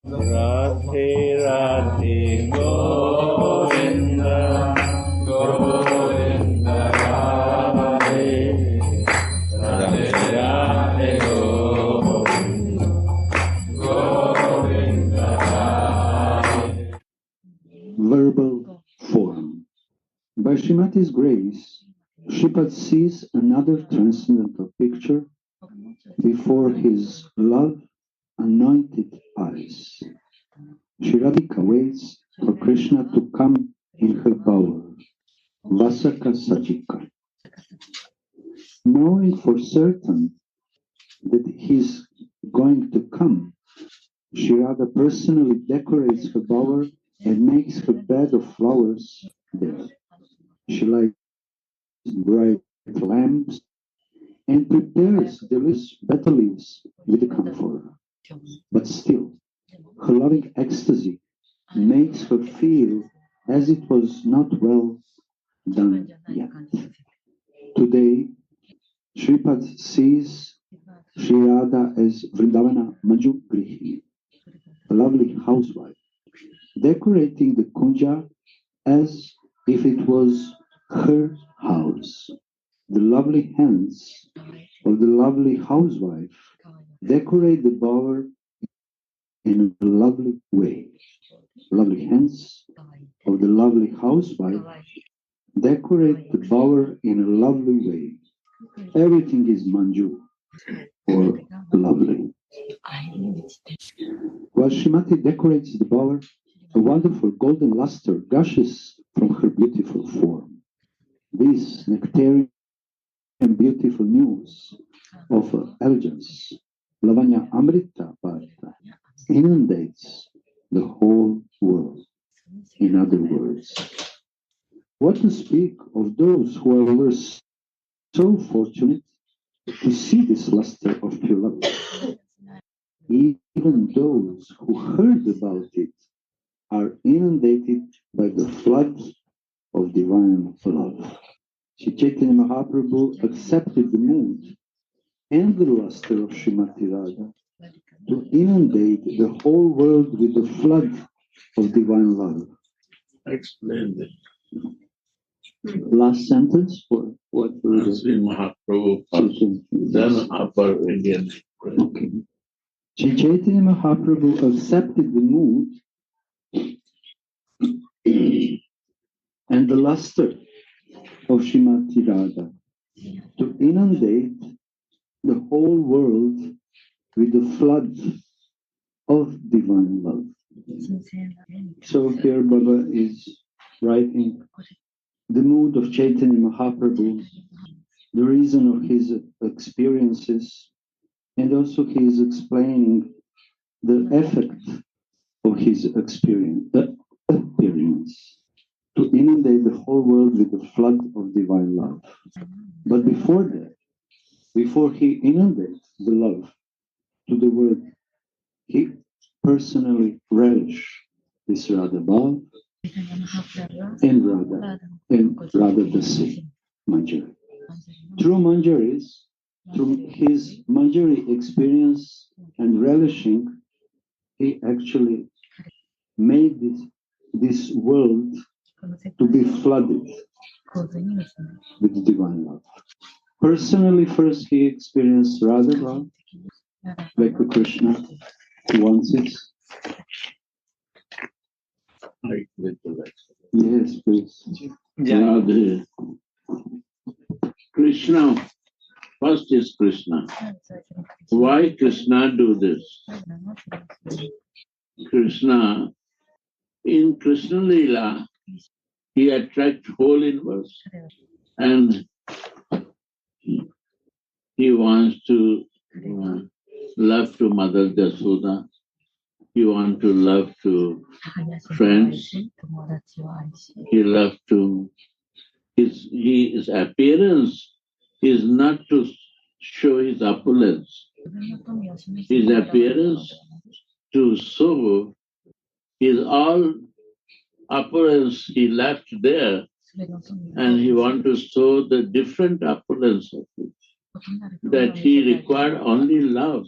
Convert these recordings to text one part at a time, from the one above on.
Radhe Radhe Govinda Govinda Radhe Radhe Radhe Govinda Govinda Radhe. Verbal form. By Srimati's grace, Shripad sees another transcendental picture before his love-anointed eyes. Shri Radhika waits for Krishna to come in her bower, Vasaka Sajika. Knowing for certain that he's going to come, Shri Radha personally decorates her bower and makes her bed of flowers there. She lights bright lamps and prepares delicious betel leaves with the camphor. But still, her loving ecstasy makes her feel as it was not well done yet. Today, Shripad sees Shri Radha as Vrindavana Manju Grihi, a lovely housewife, decorating the kunja as if it was her house. The lovely hands of the lovely housewife decorate the bower in a lovely way. Lovely hands of the lovely housewife decorate the bower in a lovely way. Everything is manju, or lovely. While Srimati decorates the bower, a wonderful golden luster gushes from her beautiful form. This nectarian and beautiful news of elegance, Lavanya Amrita Bharata, inundates the whole world. In other words, what to speak of those who were so fortunate to see this luster of pure love? Even those who heard about it are inundated by the flood of divine love. Sri Chaitanya Mahaprabhu accepted the mood and the luster of Srimati Radha to inundate the whole world with the flood of divine love. Explain it. Last sentence for what was Sri Mahaprabhu first, then Upper Indian. Okay. Sri Chaitanya Mahaprabhu accepted the mood and the luster of Srimati Radha to inundate the whole world with the flood of divine love. So here Baba is writing the mood of Chaitanya Mahaprabhu, the reason of his experiences, and also he is explaining the effect of his experience, the appearance, to inundate the whole world with the flood of divine love. But before that, before he inundates the love to the world, he personally relished this Radha Bhav and Radha Dasi Manjari. Through Manjaris, through his Manjari experience and relishing, he actually made this world to be flooded with divine love. Personally, first he experienced Radha Bhav, like a Krishna who wants it. Yes, please. Radhe. Krishna, first is Krishna. Why Krishna do this? Krishna, in Krishna Leela, he attracts whole universe. And he wants to love to Mother Yashoda. He wants to love to friends. He loves to his appearance is not to show his opulence. His appearance to show his all opulence he left there, and he wants to show the different opulence of it. That he required only love,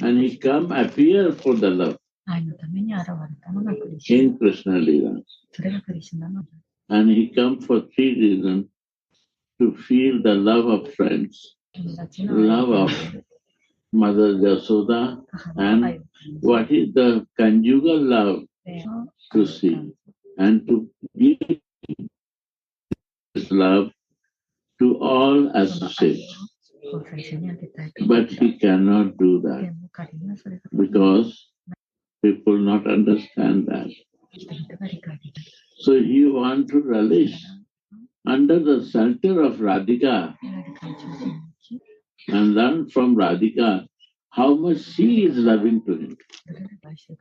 and he come appear for the love. in Krishna Lila. And he comes for three reasons: to feel the love of friends, love of Mother Yasoda, and what is the conjugal love to see, and to give this love to all associates. But he cannot do that because people not understand that. So he wants to relish under the shelter of Radhika and learn from Radhika how much she is loving to him.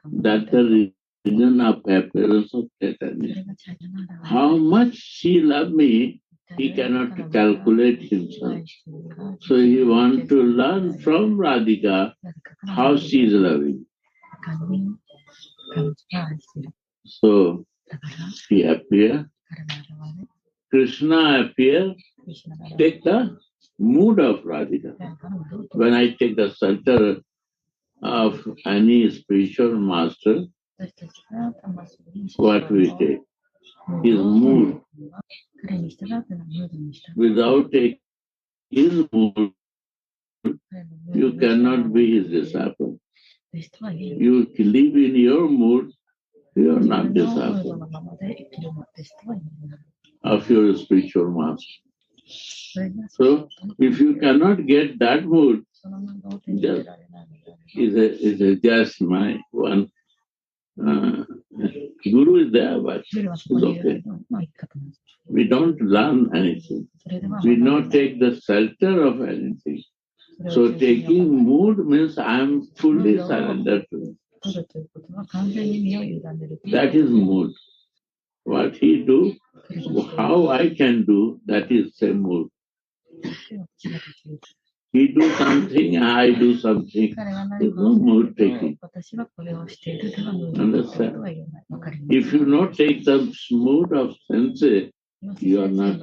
That's the reason of appearance of Chaitanya. How much she loved me, he cannot calculate himself. So he wants to learn from Radhika how she is loving. So he appears. Krishna appears, take the mood of Radhika. When I take the shelter of any spiritual master, what we take? His mood. Without taking his mood, you cannot be his disciple. You live in your mood, you are not disciple of your spiritual master. So, if you cannot get that mood, just is just my one guru is there, but it's okay. We don't learn anything. We don't take the shelter of anything. So taking mood means I am fully surrendered to him. That is mood. What he do, how I can do, that is same mood. He do something, I do something. There is no mood taking. Understand? If you not take the mood of sensei, you are not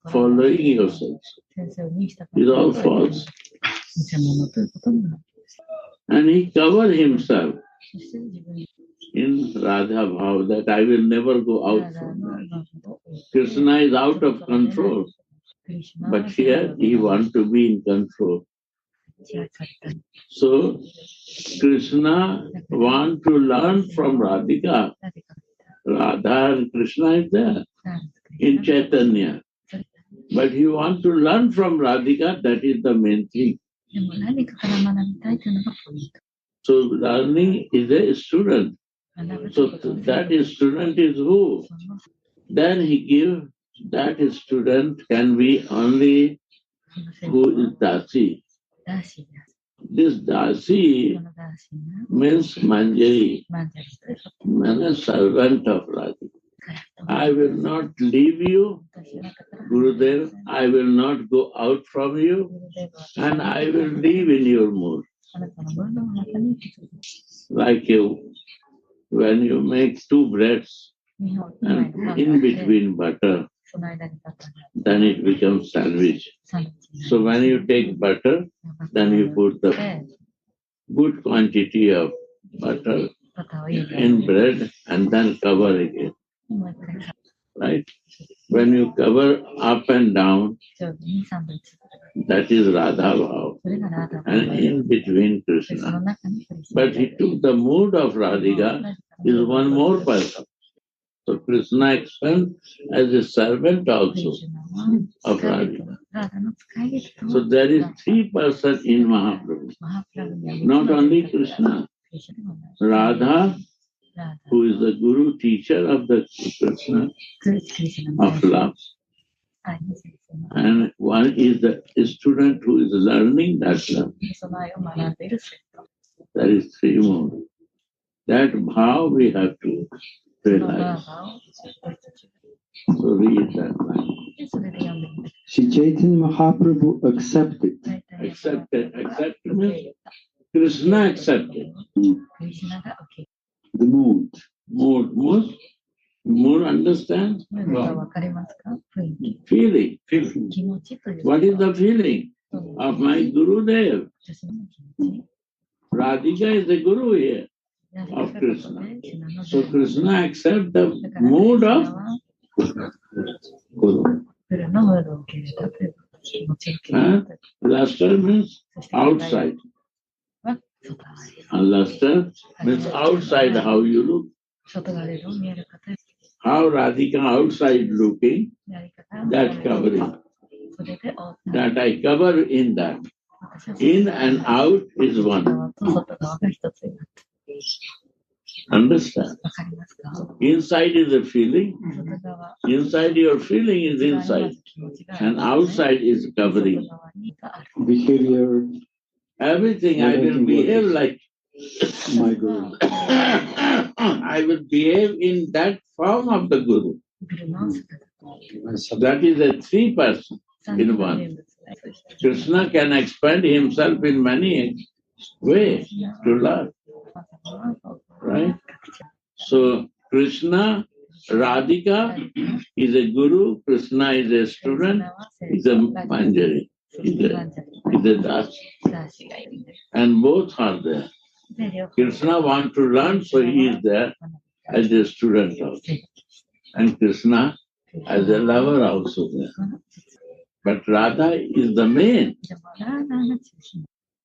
following yourself. It's all false. And he covered himself in Radha Bhav that I will never go out from that. Krishna is out of control. But here he wants to be in control. So Krishna wants to learn from Radhika. Radha and Krishna is there in Chaitanya. But he wants to learn from Radhika, that is the main thing. So learning is a student. So that student is who? Then he gives that student can be only who is Dasi. This Dasi means Manjari, means servant of Radhika. I will not leave you, Gurudev. I will not go out from you, and I will live in your mood. Like when you make two breads and in between butter, then it becomes sandwich. So when you take butter, then you put the good quantity of butter in bread and then cover again. Right? When you cover up and down, that is Radha Bhav. And in between Krishna. But he took the mood of Radhika, is one more person. So Krishna explained as a servant also of Radhika. So there is three persons in Mahaprabhu. Not only Krishna. Radha, who is the guru teacher of the Krishna of love. And one is the student who is learning that love. There is three more. That bhav we have to realize. So read that line. Sri Chaitanya Mahaprabhu accepted. Accepted. Accepted means Krishna accepted. The mood. Mood understand? Feeling. What is the feeling of my Gurudev? Radhika is the Guru here. of Krishna. So Krishna accepts the mood of Guru. Luster means outside. And luster means outside how you look. How Radhika outside looking, that covering. That I cover in that. In and out is one. Understand? Inside is a feeling. Inside your feeling is inside. And outside is covering. Behavior. Everything I will behave like my Guru. I will behave in that form of the Guru. That is a three person in one. Krishna can expand himself in many ways to love. Right? So Krishna, Radhika is a Guru, Krishna is a student, is a Manjari, is a Das. And both are there. Krishna wants to learn, so he is there as a student also. And Krishna as a lover also there. But Radha is the main.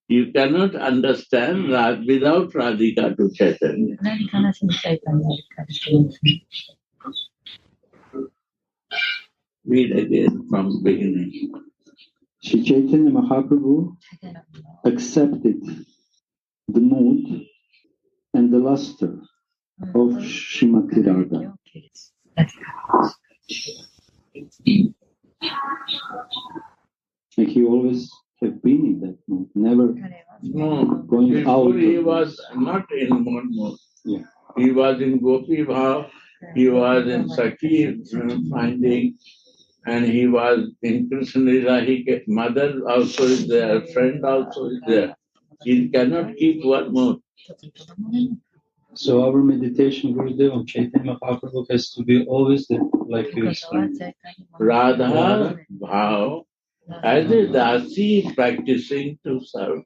You cannot understand without Radhika to Chaitanya. Read again from beginning. Sri Chaitanya Mahaprabhu accepted the mood and the luster of Srimati Radha. Like he always have been in that mood, never going out. He was not in one mood. Yeah. He was in Gopi Bhav, he was in Sakhi finding, and he was in Krishna Lila. Mother also is there, friend also is there. He cannot keep one mood. So our meditation, Gurudev, on Chaitanya Mahaprabhu has to be always like you explained. Radha Bhav, as a Dasi practicing to serve.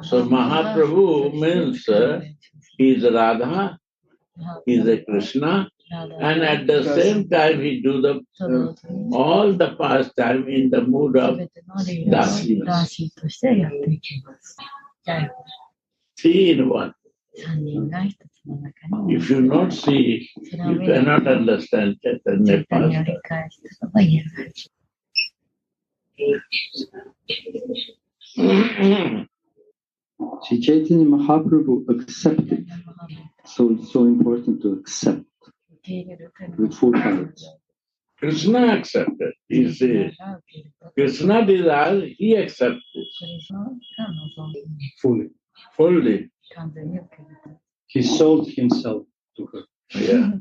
So Mahaprabhu means he is Radha, he is a Krishna, and at the same time he do all the pastime in the mood of Dasi. Three in one. If you not see, you cannot understand Chaitanya pastime. Sri Chaitanya Mahaprabhu accepted. So it's so important to accept with full heart. Krishna accepted. He said, Krishna desires, he accepted. Fully. He sold himself to her. Yeah.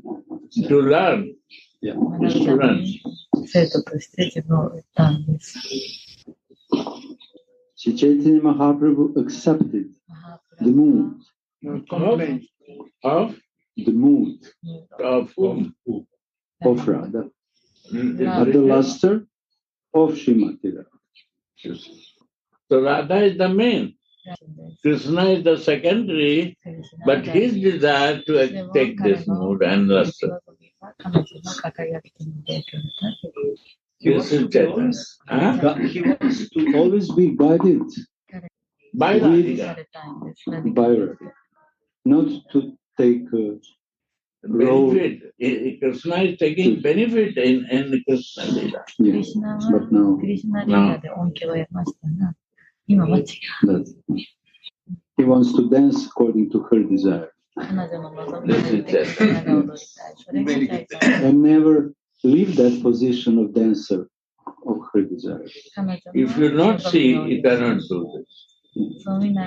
To learn. Yeah. Students. Sri Chaitanya Mahaprabhu accepted the mood. Of the mood of whom? Of Radha. But the luster of Srimati Radha. So Radha is the main. Krishna is the secondary, but his desire to take this mood and luster. This is Chaitanya. He wants to always be guided by Radhika. By Radha. Not to take benefit. Krishna is taking benefit in Krishna Lila. Yes, but now. He wants to dance according to her desire. And never leave that position of dancer of her desire. If you not see, you cannot do this.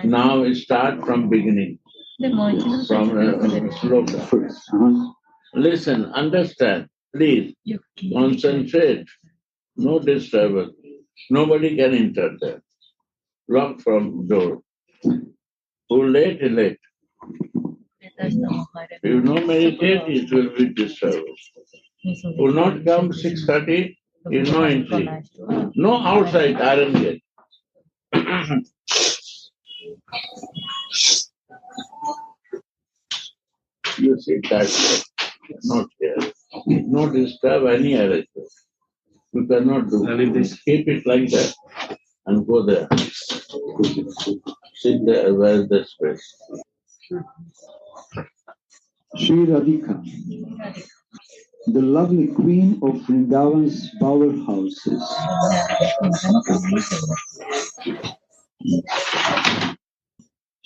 Now we start from beginning. From sloka first. Listen, understand, please, concentrate, no disturbance. Nobody can enter there. Lock from door. Who late, late. If you not meditate, it will be disturbance. Who not come 6:30, is no entry. No outside iron gate. You sit that way, not here. No disturb any arrangement. You cannot do this. Keep it like that and go there. Sit there where the space. Sri Radhika, the lovely queen of Vrindavan's bower houses.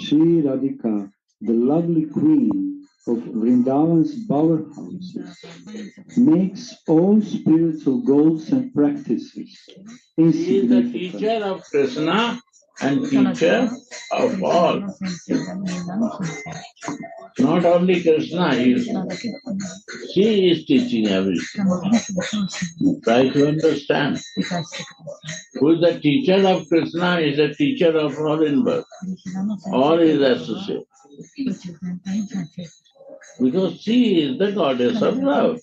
Sri Radhika, the lovely queen of Vrindavan's bower houses, makes all spiritual goals and practices He is the insignificant. teacher of Krishna and teacher of all. Not only Krishna, she is teaching everything. Try to understand. Who is the teacher of Krishna is the teacher of all in birth. All is associate. Because she is the goddess of love.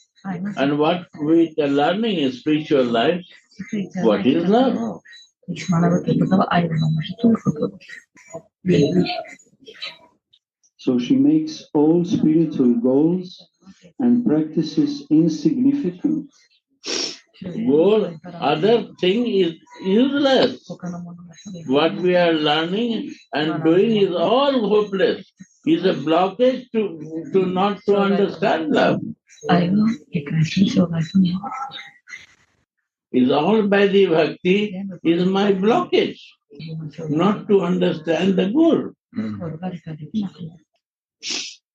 And what we are learning in spiritual life, what is love? So she makes all spiritual goals and practices insignificant. Goal, other thing is useless. What we are learning and doing is all hopeless. Is a blockage to not to understand love. Is all by the bhakti is my blockage, not to understand the goal.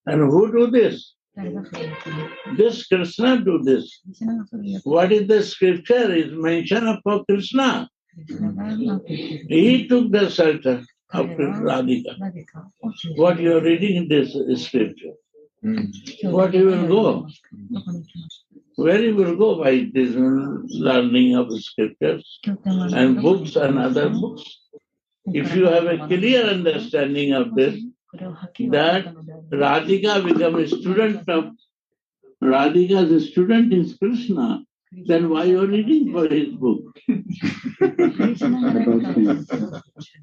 And who do this? This Krishna do this. What is the scripture is mention for Krishna? He took the shelter of Radhika. What you are reading in this scripture? What you will go? Where you will go by this learning of the scriptures and books and other books? If you have a clear understanding of this, that Radhika becomes a student of Radhika is a student in Krishna, then why you are reading for his book?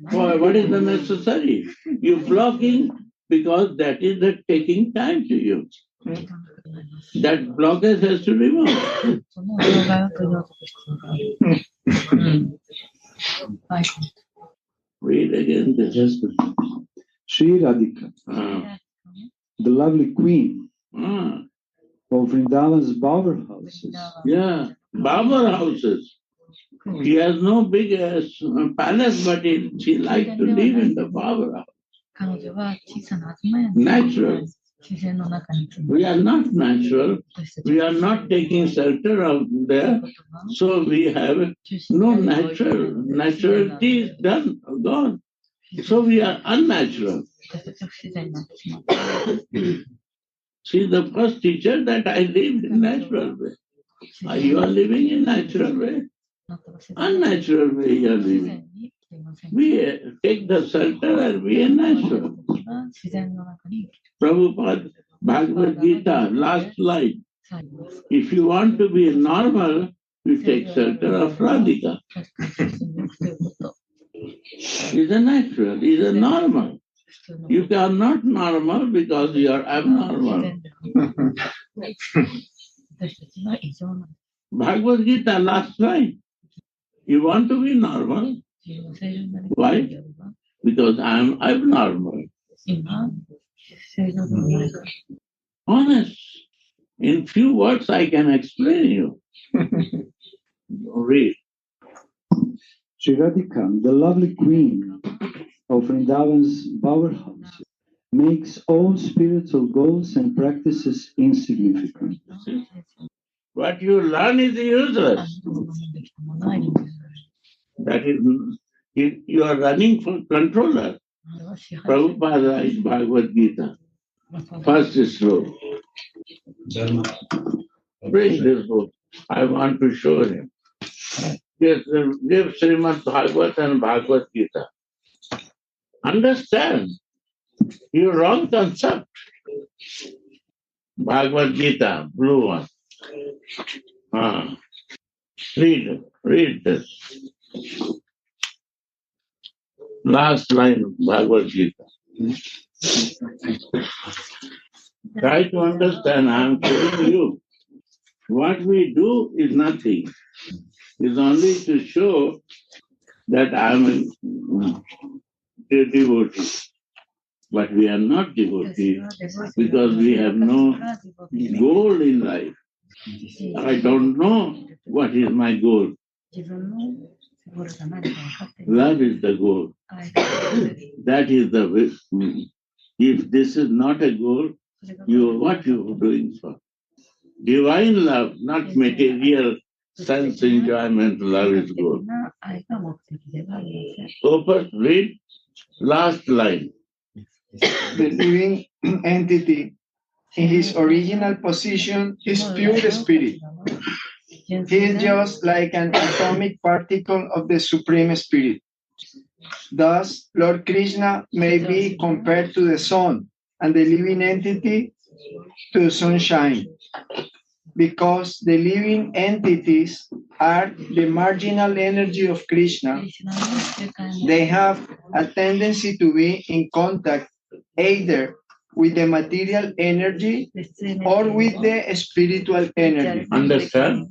Why, what is the necessary? You blocking because that is the taking time to you. That blockage has to remove. Read again this. Sri Radhika, the lovely queen of Vrindavan's bower houses. Yeah, bower houses. She has no big palace, but she likes to live in the bower house. Natural. We are not natural. We are not taking shelter out there. So we have no natural. Naturality is done, gone. So we are unnatural. She is the first teacher that I live in natural way. You are living in natural way. Unnatural way you are living. We take the shelter and we are natural. Prabhupada, Bhagavad Gita, last line. If you want to be normal, you take shelter of Radhika. Is a natural, is a normal. You are not normal because you are abnormal. Bhagavad Gita, last line. You want to be normal. Why? Because I am abnormal. Honest. In few words I can explain you. Read. Sri Radhika, the lovely queen of Vrindavan's bower house, makes all spiritual goals and practices insignificant. What you learn is useless. That is, you are running for controller. Prabhupada writes Bhagavad Gita. First sloka. Bring this book. I want to show him. Give Srimad Bhagavat and Bhagavad Gita. Understand. Your wrong concept. Bhagavad Gita, blue one. Read this. Last line of Bhagavad Gita. Try to understand. I am telling you. What we do is nothing. It's only to show that I am a devotee. But we are not devotees because we have no goal in life. I don't know what is my goal. Love is the goal. That is the way. If this is not a goal, what you are doing for? Divine love, not material sense enjoyment. Love is goal. Open, read, last line. The living entity in his original position is pure spirit. He is just like an atomic particle of the Supreme Spirit. Thus, Lord Krishna may be compared to the sun and the living entity to sunshine, because the living entities are the marginal energy of Krishna. They have a tendency to be in contact either with the material energy or with the spiritual energy. Understand?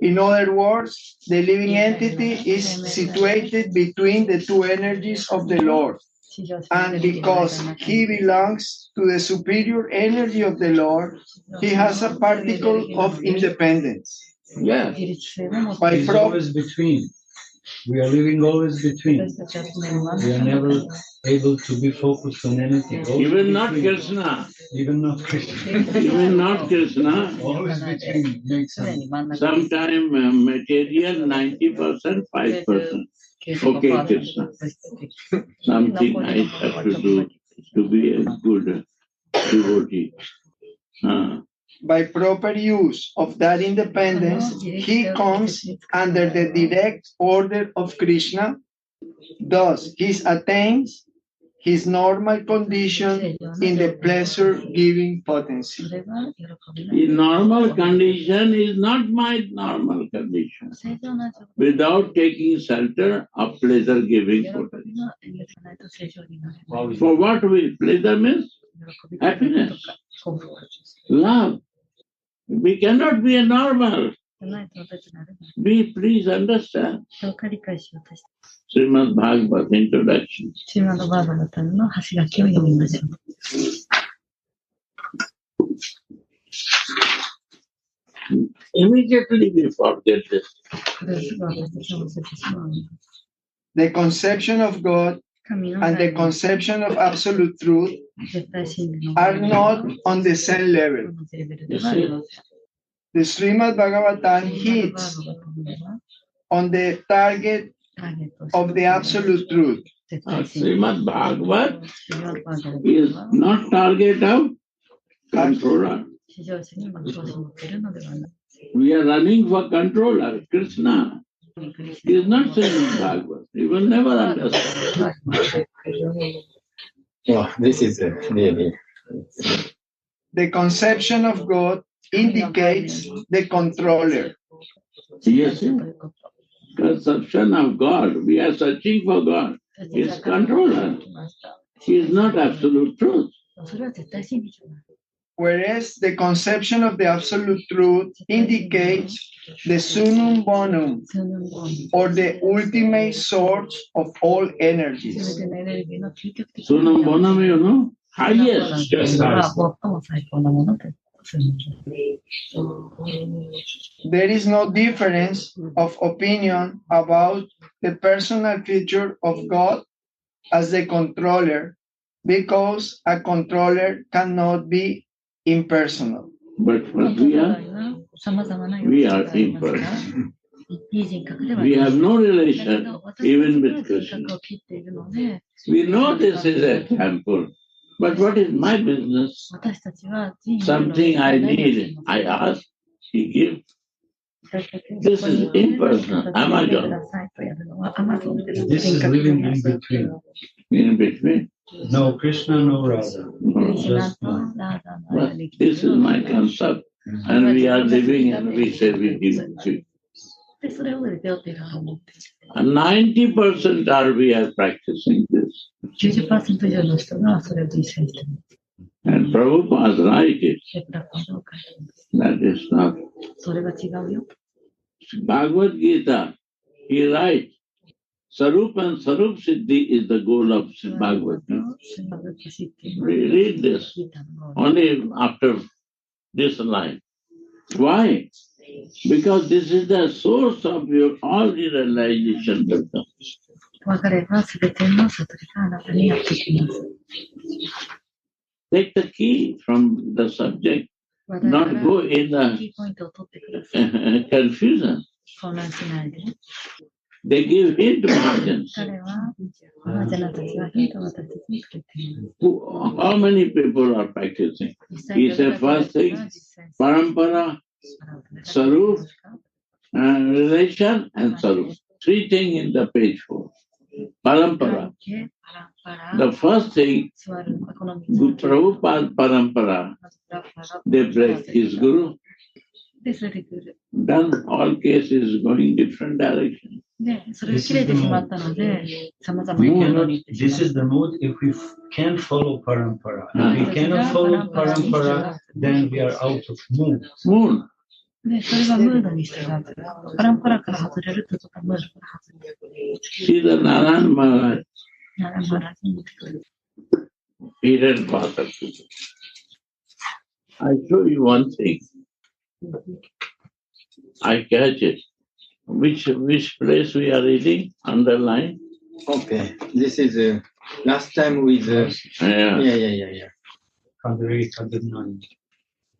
In other words, the living entity is situated between the two energies of the Lord. And because he belongs to the superior energy of the Lord, he has a particle of independence. Yeah. He's always between. We are living always between. We are never able to be focused on anything. Even not Krishna. Even not Krishna. Even not Krishna. Always between makes sense. Sometimes material 90%, 5%. Okay, Krishna. Something I have to do to be a good devotee. By proper use of that independence, he comes under the direct order of Krishna. Thus, he attains his normal condition in the pleasure-giving potency. The normal condition is not my normal condition. Without taking shelter of pleasure-giving potency. For what will pleasure means? Happiness, love. We cannot be a normal. Please understand. Srimad Bhagavad introduction. Immediately we forget this. The conception of God and the conception of absolute truth are not on the same level. The Srimad Bhagavatam hits on the target of the absolute truth. Srimad Bhagavad is not target of controller. We are running for controller. Krishna is not Srimad Bhagavad. You will never understand. Oh, this is really. The conception of God indicates the controller. Yes, conception of God. We are searching for God. He is controller. He is not absolute truth. Whereas the conception of the absolute truth indicates the sunum bonum, or the ultimate source of all energies. Sunam bonam, you know, highest. There is no difference of opinion about the personal feature of God as the controller, because a controller cannot be impersonal. But we are impersonal. We have no relation even with Krishna. We know this is a temple, but what is my business? Something I need, I ask, he gives. This is impersonal. Amazon. This is living in between. In between? No Krishna, no Radha. No. Just no. But this is my concept. And we are living and we say we give it to you. And 90% are we are practicing this. 90% 以上の人がそれを実践している。And Prabhupada writes it. で、プラパードを書いています。 That is not. それが違うよ。Bhagavad Gita, he writes, Sarup and Sarup Siddhi is the goal of Bhagavad Gita. Read this only after this line. Why? Because this is the source of your all the realization. 別れはすべての悟りがあなたにやってきます。Take the key from the subject, not go in the confusion. 混乱しないで。They give hint to Mahajans. 彼は、マージャナたちはヒントを私たちにくれています。How many people are practicing? He said first thing, parampara, sarup, relation, and sarup. Three things in the page 4. Parampara. The first thing, Prabhupada Parampara, they break his guru. Then all cases going different direction. This is the mood if we can follow parampara. If we cannot follow parampara, then we are out of mood. Mood. で、それがムードに従う。パランパラから外れるとかムードから外れる。See the Narayan Maharaj. ナランマラジに持ってくる。He read Bhagavad Gita. I show you one thing. I catch it. Which place we are reading? Underline. Okay. This is last time with yeah. 108, 109.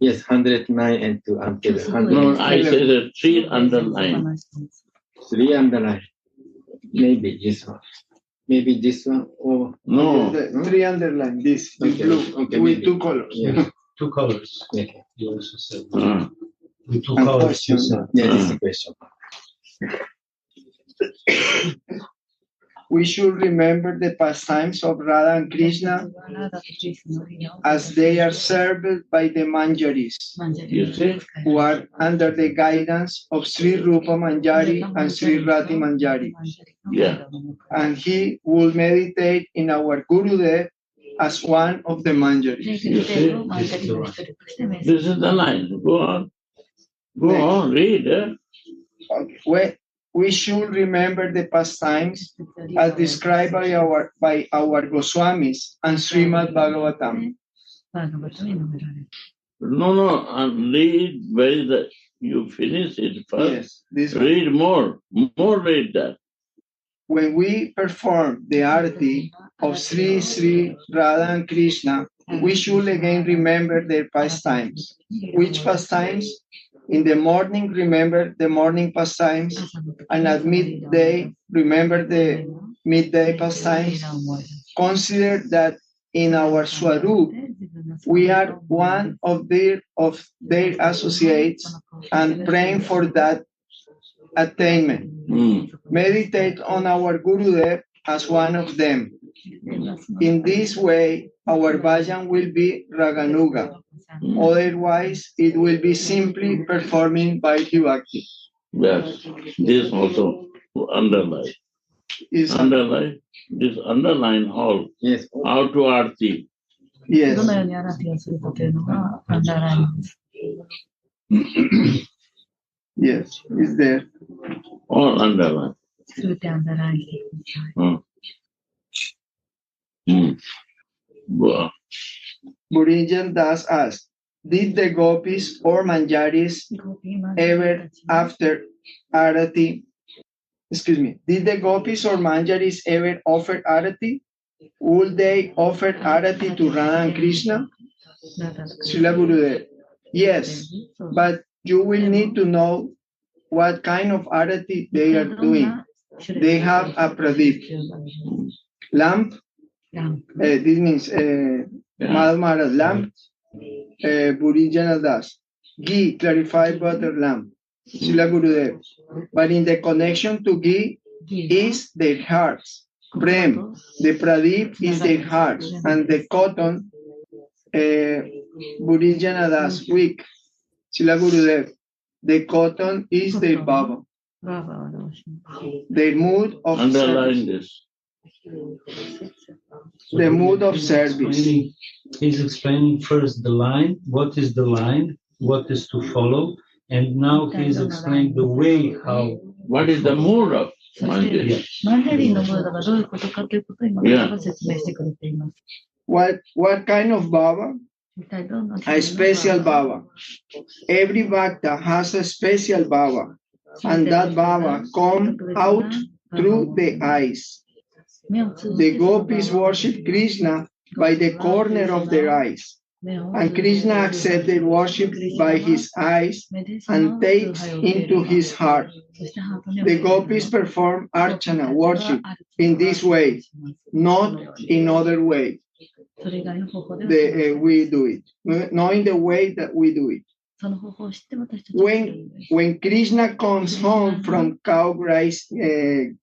Yes, 109 and 2 until 100. No, I say the 3 underline. 3 underline. Maybe this one. Maybe this one or No. The 3 underline, this blue, okay, with maybe. 2 colors. Yeah. 2 colors. Okay. You also said. Uh, With 2 And colors, you question. said. Yeah, this is the question. We should remember the pastimes of Radha and Krishna as they are served by the Manjaris, you see? who are under the guidance of Sri Rupa Manjari and Sri Rati Manjari. Yeah. And he will meditate in our Gurudev as one of the Manjaris. This is the line. Go on. Go on, read. Okay. We should remember the pastimes as described by our Goswamis and Srimad Bhagavatam. No, read where you finish it first. Yes, this one. Read more read that. When we perform the arati of Sri Sri Radha and Krishna, we should again remember their pastimes. Which pastimes? In the morning, remember the morning pastimes, and at midday, remember the midday pastimes. Consider that in our Swarup, we are one of their associates and praying for that attainment. Meditate on our Gurudev as one of them. In this way, our bhajan will be Raganuga. Otherwise, it will be simply performing Vaidhi Bhakti. Yes, this also underline. Underline. This underline all. Yes. How to arti. Yes. どのようにアラティをするかというのがアンダーラインです。 Yes, it's there. All underline. すべてアンダーラインしてください。Wow. Burijan Das asked, did the gopis or manjaris ever after arati, did the gopis or manjaris ever offer arati? Would they offer arati to Radha and Krishna? Srila Gurudev, yes, but you will need to know what kind of arati they are doing. They have a pradip. Lamp, this means Madhumara lamp, Burijana Das. Ghee, clarified butter lamp. Srila Gurudev. But in the connection to ghee is their hearts. Prem, the pradip is their hearts. And the cotton, Burijana Das, wick. Srila Gurudev. The cotton is their baba. Their mood of Underline service. this. The mood of service. He's explaining first the line, what is the line, what is to follow, and now he's explaining the way how. What is the mood of Manjari? What kind of Baba? A special Baba. Every Bhakta has a special Baba, and that Baba comes out through the eyes. The gopis worship Krishna by the corner of their eyes, and Krishna accepts their worship by his eyes and takes into his heart. The gopis perform archana worship in this way, not in other way. We do it, not in the way that we do it. When Krishna comes home from cow grazing,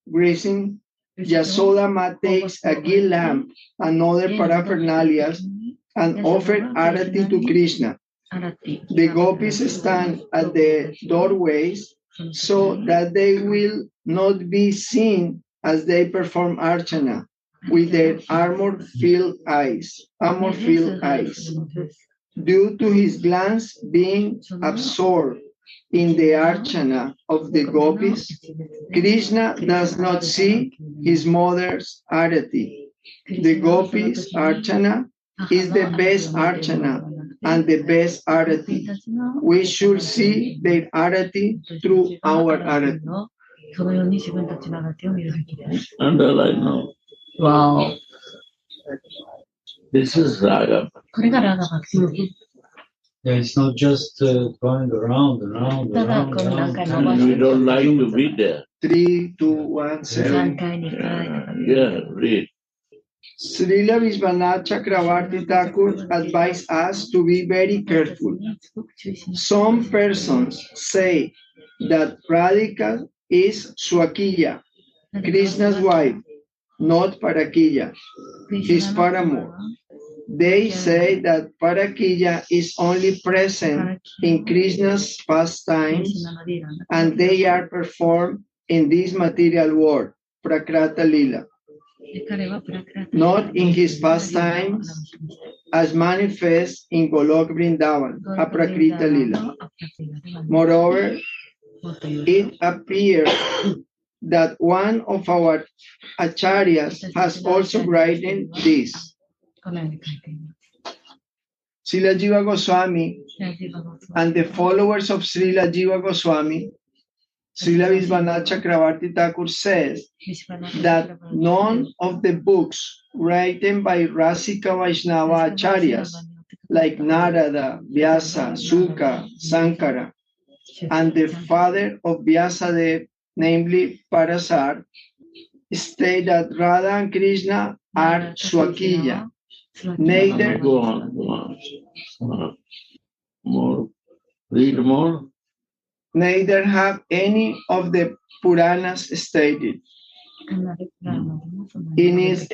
Yasodama takes a ghee lamp and other paraphernalia and offers arati to Krishna. The gopis stand at the doorways so that they will not be seen as they perform archana with their armor-filled eyes. Due to his glance being absorbed in the archana of the gopis, Krishna does not see his mother's arati. The gopis' archana is the best archana and the best arati. We should see their arati through our arati. Underline now. Wow. This is Raga. Yeah, it's not just going around. And we don't like to be there. 3, 2, 1, 7. Yeah, read. Srila Vishwanath Chakravarti Thakur advised us to be very careful. Some persons say that Radhika is Swakiya, Krishna's wife, not Parakiya, his paramour. They say that Parakiya is only present in Krishna's pastimes and they are performed in this material world, Prakrata Lila, not in his pastimes as manifest in Golok Vrindavana, Aprakrita Lila. Moreover, it appears that one of our acharyas has also written this. Srila Jiva Goswami and the followers of Srila Jiva Goswami, Srila Vishwanath Chakravarti Thakur says that none of the books written by Rasika Vaishnava acharyas like Narada, Vyasa, Sukha, Sankara, and the father of Vyasadeva, namely Parasar, state that Radha and Krishna are Swakiya. Neither Go on. More. Read more. Neither have any of the Puranas stated. It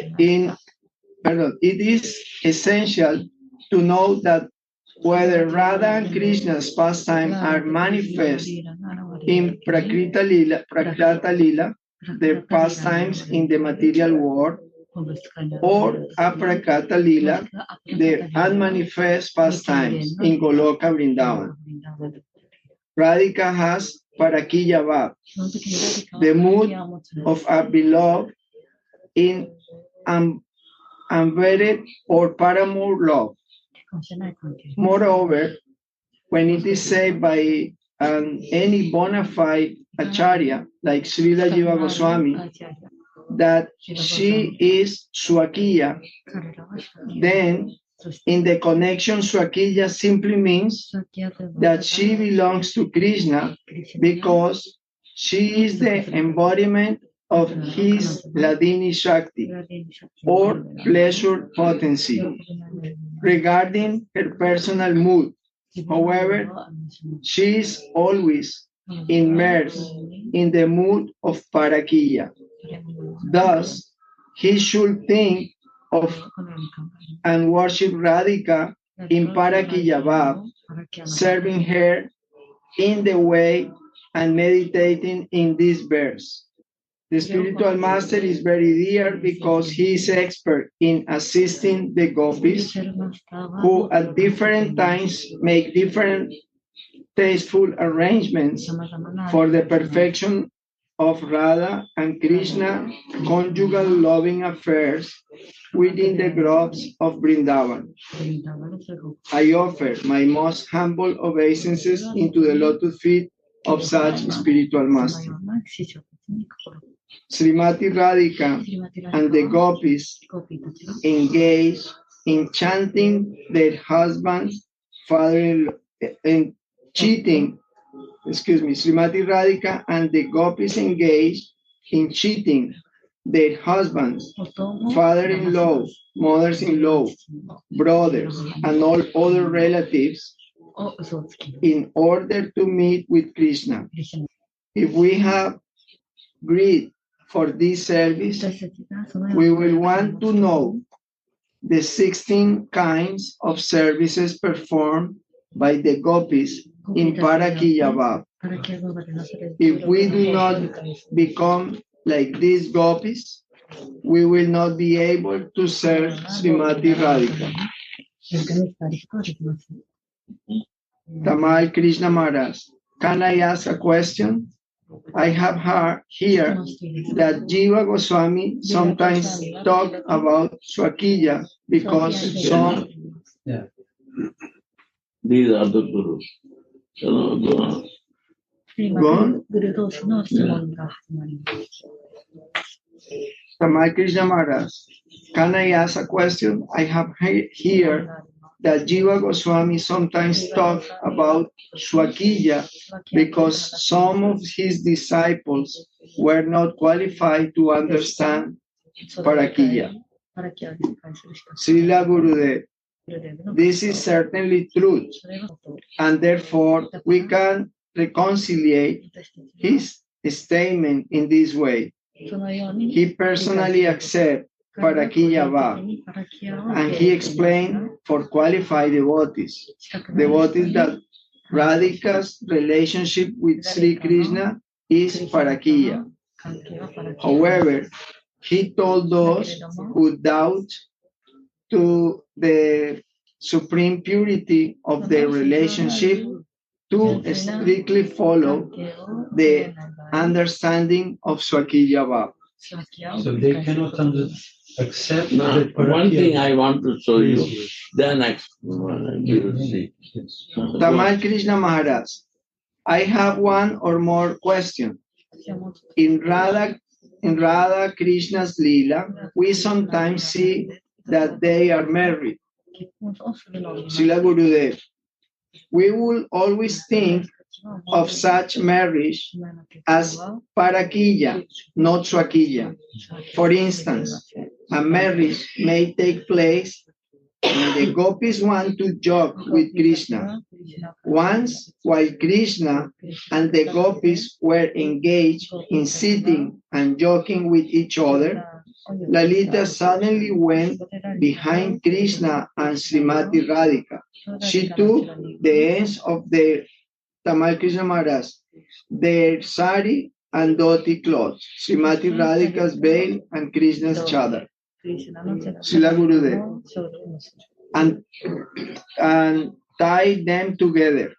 is essential to know that whether Radha and Krishna's pastimes are manifest in Prakrita Lila, their pastimes in the material world, or Aprakata Lila, their unmanifest pastimes in Goloka Vrindavana. Radhika has Parakiya Bhav, the mood of a beloved in unwedded or paramour love. Moreover, when it is said by any bona fide acharya like Srila Jiva Goswami that she is Swakiya, then in the connection Swakiya simply means that she belongs to Krishna because she is the embodiment of his Ladini Shakti or pleasure potency. Regarding her personal mood, however, she is always immersed in the mood of Parakiya. Thus, he should think of and worship Radhika in Parakiya Bhav, serving her in the way and meditating in this verse. The spiritual master is very dear because he is expert in assisting the gopis who at different times make different tasteful arrangements for the perfection of Radha and Krishna conjugal loving affairs within the groves of Vrindavan. I offer my most humble obeisances into the lotus feet of such spiritual master. Srimati Radhika and the gopis engage in chanting their husbands, father in cheating. Srimati Radhika and the gopis engage in cheating their husbands, father-in-law, mothers-in-law, brothers, and all other relatives in order to meet with Krishna. If we have greed for this service, we will want to know the 16 kinds of services performed by the gopis in Parakiya Bhav. If we do not become like these gopis, we will not be able to serve Srimati Radhika. Tamal Krishna Maharaj, can I ask a question? I have heard here that Jiva Goswami sometimes talk about Swakiya because some... These are the gurus. Go on. Tamal Krishna Maharaj, can I ask a question? I have here that Jiva Goswami sometimes talk about Swakiya because some of his disciples were not qualified to understand Parakiya. Srila Gurudev, this is certainly true, and therefore we can reconcile his statement in this way. He personally accepts Parakiya Bhav, and he explained for qualified devotees that Radhika's relationship with Sri Krishna is Parakiya. However, he told those who doubt to the supreme purity of their relationship to strictly follow the understanding of Swakiya Bhav. So they cannot accept that one thing I want to show you, then you will see. Tamal Krishna Maharaj, I have one or more questions. In Radha Krishna's Leela, we sometimes see that they are married. Srila Gurudev, we will always think of such marriage as Parakiya, not Swakiya. For instance, a marriage may take place when the gopis want to joke with Krishna. Once, while Krishna and the gopis were engaged in sitting and joking with each other, Lalita suddenly went behind Krishna and Srimati Radhika. She took the ends of their Tamal Krishna Maharaj, their sari and dhoti clothes, Srimati Radhika's veil and Krishna's chadar. Srila Gurudev, and tied them together.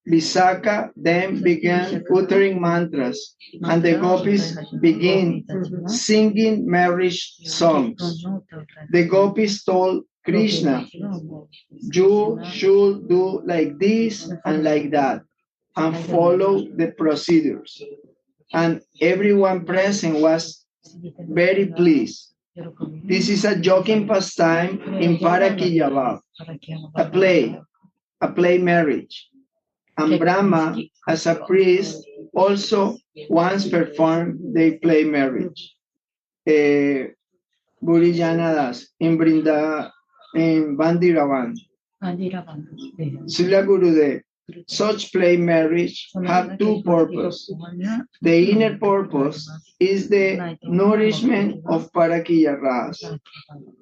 Visakha then began uttering mantras, and the gopis began singing marriage songs. The gopis told Krishna, you should do like this and like that, and follow the procedures. And everyone present was very pleased. This is a joking pastime in Parakiya Bhav, a play marriage. And Brahma, as a priest, also once performed the play marriage. Burijanadas in Vrindavana, in Vrindavana. Srila Gurudev, Such play marriage have two purposes. The inner purpose is the nourishment of Parakiya Rasa,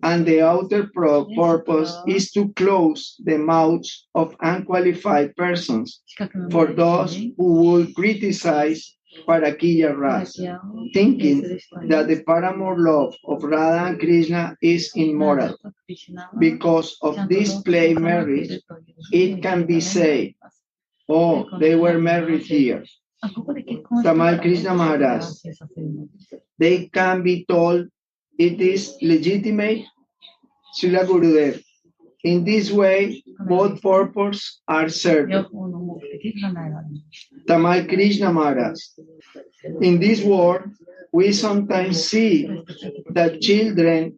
and the outer purpose is to close the mouths of unqualified persons for those who will criticize Parakiya Rasa, thinking that the paramour love of Radha and Krishna is immoral. Because of this play marriage, it can be said, oh, they were married here. Tamal Krishna Maharaj, they can be told it is legitimate. Srila Gurudev, in this way, both purposes are served. Tamal Krishna Maharaj, in this world, we sometimes see that children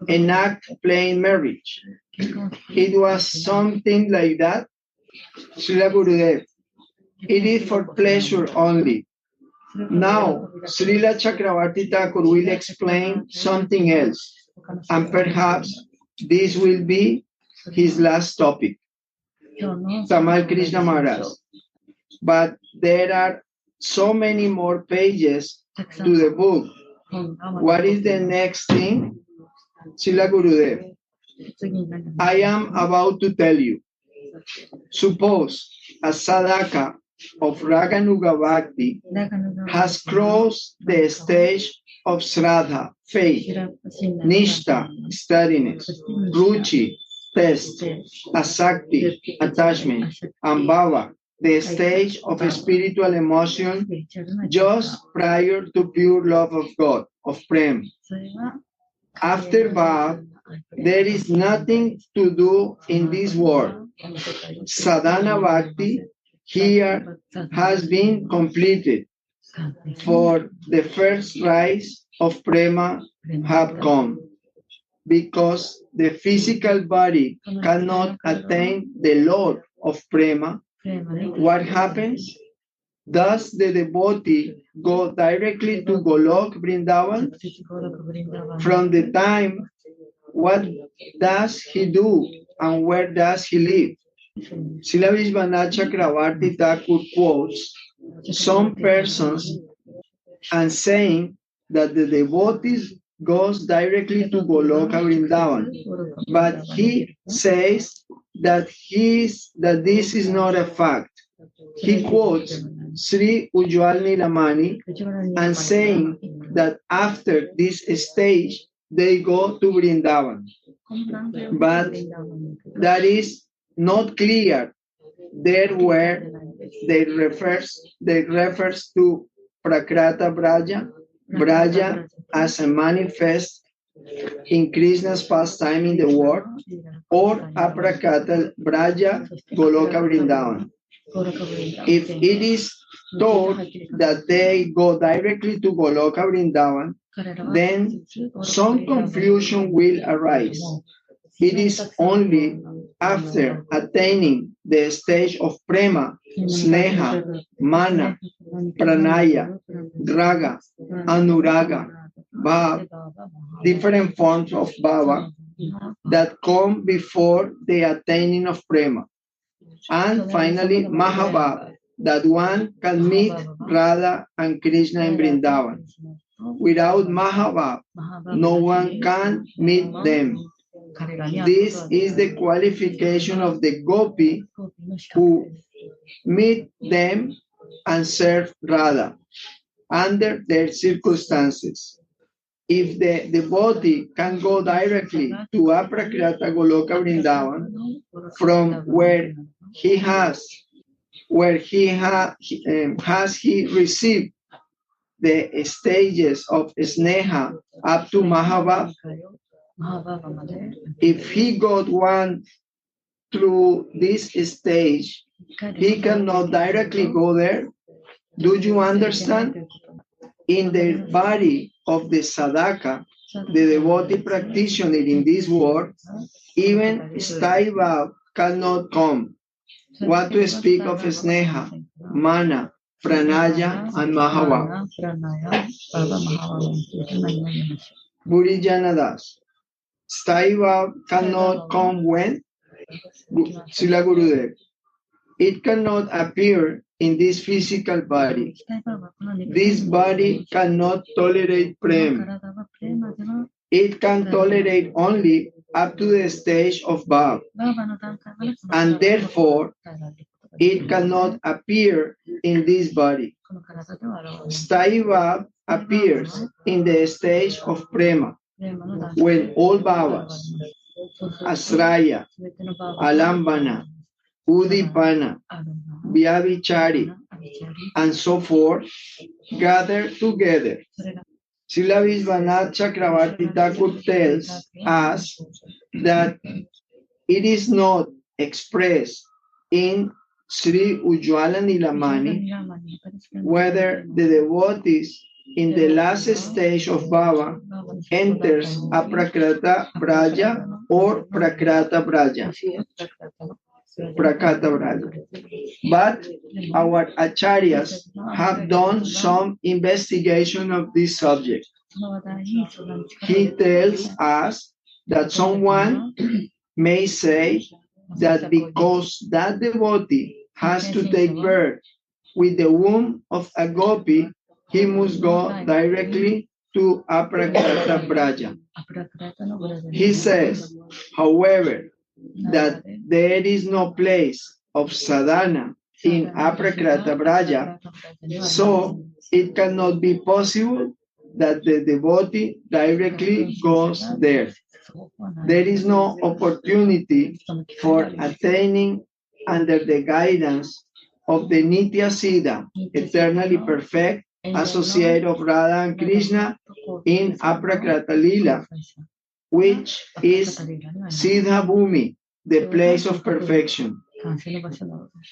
enact plain marriage. It was something like that. Srila Gurudev, it is for pleasure only. Now, Srila Chakravarti Thakur will explain something else, and perhaps this will be his last topic. Tamal Krishna Maharaj. But there are so many more pages to the book. What is the next thing? Srila Gurudev, I am about to tell you. Suppose a sadhaka of Raganuga Bhakti has crossed the stage of Shraddha, faith, Nishta, steadiness, Ruchi, test, Asakti, attachment, and Bhava, the stage of spiritual emotion just prior to pure love of God, of Prem. After Bhav, there is nothing to do in this world. Sadhana Bhakti here has been completed, for the first rise of Prema have come. Because the physical body cannot attain the Lord of Prema, what happens? Does the devotee go directly to Golok Vrindavan? From the time, what does he do and where does he live? Srila Vishwanath Chakravarti Thakur quotes some persons and saying that the devotees goes directly to Goloka Vrindavan, but he says that this is not a fact. He quotes Sri Ujjwal Nilamani and saying that after this stage they go to Vrindavan, but that is not clear. There where they refers to Prakrata Braja as a manifest in Krishna's pastime in the world, or Aprakrata Braja Goloka Vrindavan. If it is told that they go directly to Goloka Vrindavan, then some confusion will arise. It is only after attaining the stage of Prema, Sneha, Mana, Pranaya, Raga, Anuraga, Bhav, different forms of Bhava that come before the attaining of Prema. And finally, Mahabhav, that one can meet Radha and Krishna in Vrindavan. Without Mahabhav, no one can meet them. This is the qualification of the gopi who meet them and serve Radha under their circumstances. If the devotee can go directly to Aprakrata Goloka Vrindavan, from where he received the stages of Sneha up to Mahabhav. If he got one through this stage, he cannot directly go there. Do you understand? In the body of the sadhaka, the devotee practitioner in this world, even Staiva cannot come. What to speak of Sneha, Mana, Pranaya, and Mahabhav? Burijanadas. Staiva cannot come when? Srila Gurudev. it cannot appear in this physical body. This body cannot tolerate prema. It can tolerate only up to the stage of bhav, and therefore it cannot appear in this body. Sthayi bhav appears in the stage of prema, when all bhavas, asraya, alambana, udipana, vyabhichari, and so forth, gather together. Srila Vishwanath Chakravarti Thakur tells us that it is not expressed in Sri Ujjwala Nilamani whether the devotees in the last stage of bhava enters aprakrata braja or prakrata braja. But our acharyas have done some investigation of this subject. He tells us that someone may say that because that devotee has to take birth with the womb of a gopi, he must go directly to aprakrata braja. He says, however, that there is no place of sadhana in aprakrata braja, so it cannot be possible that the devotee directly goes there. There is no opportunity for attaining under the guidance of the Nitya Siddha, eternally perfect associate of Radha and Krishna in Aprakrata Lila, which is Siddha Bhumi, the place of perfection.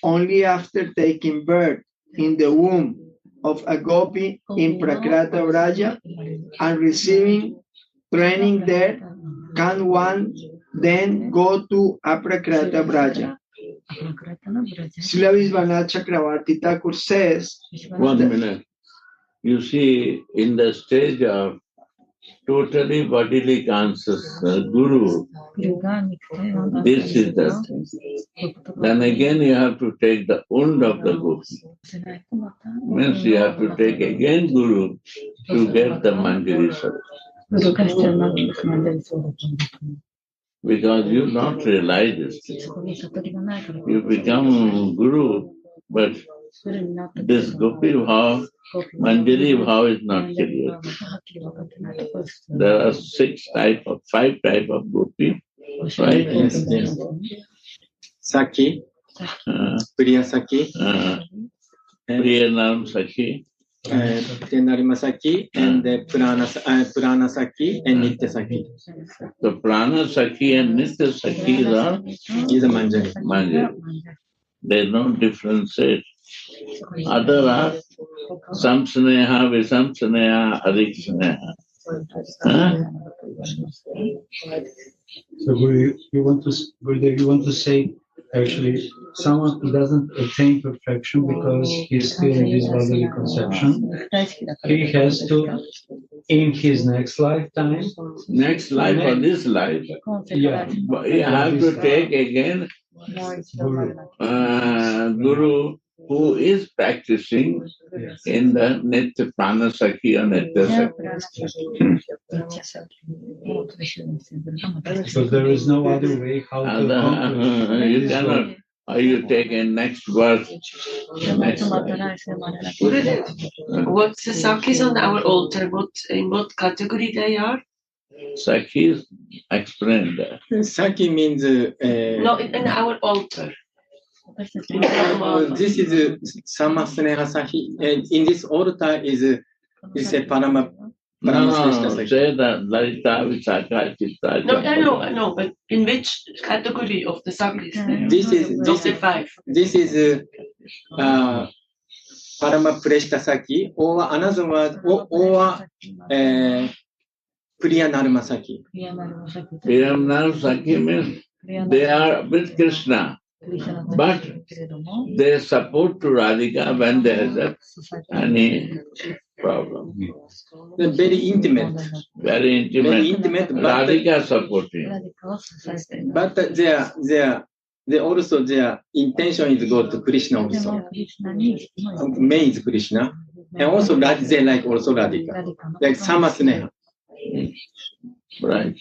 Only after taking birth in the womb of a gopi in Prakrata Vraja and receiving training there can one then go to Aprakrata Vraja. Srila Vishwanath Chakravarti Thakur says, 1 minute. You see, in the stage of totally bodily conscious guru, this is the thing. Then again you have to take the wound of the guru. Means you have to take again guru to get the Manjari service. Because you not realize this thing. You become guru, but this gopi bhav, Manjari bhav is not clear. There are 5 type of gopi, right? Yes. Saki, Priya Saki, Priya Naram Saki, Narima Saki, and Purana Saki and Nitya Saki. The Prana Saki and Nitya Saki is a Manjari. Manjari. There is no difference. Other are Sam Sneha, Visam Sneha, Adik Sneha. So Guru, you want to say actually someone who doesn't attain perfection because he's still in this bodily conception, he has to, in his next lifetime, or this life, yeah, you have to take again Guru who is practicing in the Nitya Prana Saki or Nitya Saki. So there is no other way how to accomplish. You cannot. Or you take a next verse. Next what's the Sakis on our altar? In what category they are? Sakis explained that. Saki means no, in our altar. This is Sama Sneha Saki. In this altar is a Parama. Say that Lalita, Vichaka, Chitta. No, but in which category of the Sakis? This is the 5. This is Parama Preshta Saki, or another word, or Priya Narma Saki. Priya Narma Saki means they are with Krishna. But they support to Radhika when there is any problem. They're very intimate. Very intimate. Radhika supporting. But their also their intention is go to Krishna also. Main is Krishna. And also they like also Radhika. Like Samasneha. Right.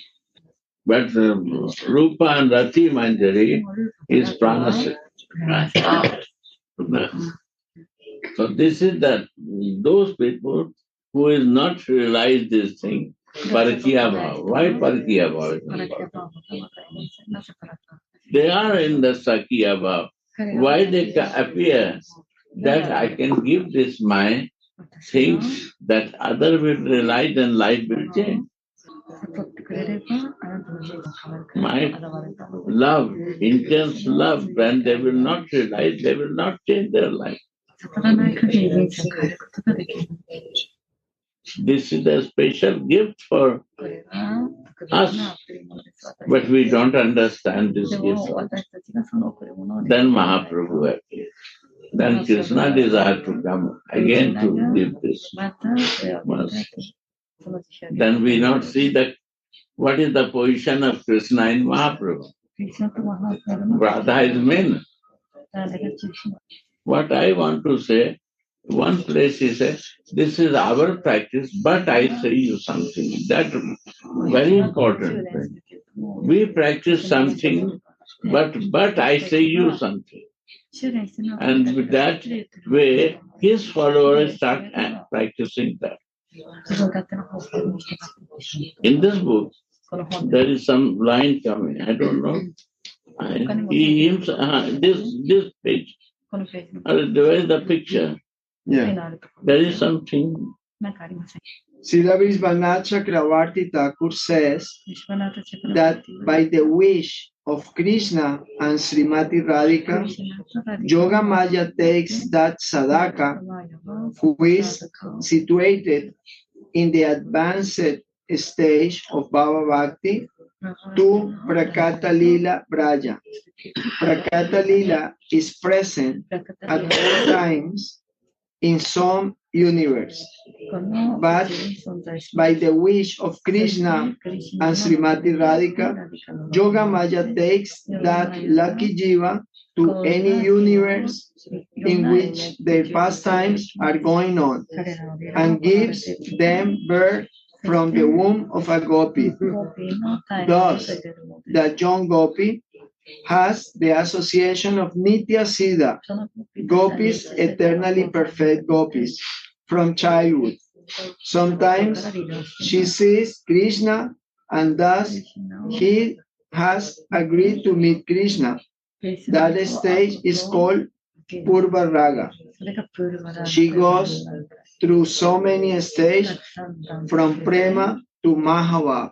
But Rupa and Rati Manjari is Pranasya. So this is that those people who is not realized this thing, Parakiya Bhava. Why Parakiya Bhava is important? They are in the Sakya Bhava. Why they appear that I can give this my things that other will realize and life will change. My love, intense love, when they will not realize, they will not change their life. This is a special gift for us, but we don't understand this gift. Then Mahaprabhu appeared. Then Krishna desired to come again to give this. Then we not see that what is the position of Krishna in Mahaprabhu. Radha is main. What I want to say, one place he said, this is our practice, but I say you something. That very important thing. We practice something, but I say you something. And with that way, his followers start practicing that. In this book, there is some line coming. I don't know. This page. Where is the picture? Yeah. There is something. Srila Vrindavana Chakravarti Thakur says that by the wish of Krishna and Srimati Radhika, Yoga Maya takes that sadhaka who is situated in the advanced stage of Bhava Bhakti to Prakata Lila Braja. Prakata Lila is present at all times in some universe, but by the wish of Krishna and Srimati Radhika, Yoga Maya takes that lucky jiva to any universe in which their pastimes are going on and gives them birth from the womb of a gopi. Thus, the young gopi has the association of Nitya Siddha, gopis, eternally perfect gopis, from childhood. Sometimes she sees Krishna and thus he has agreed to meet Krishna. That stage is called Purva Raga. She goes through so many stages from Prema to Mahava.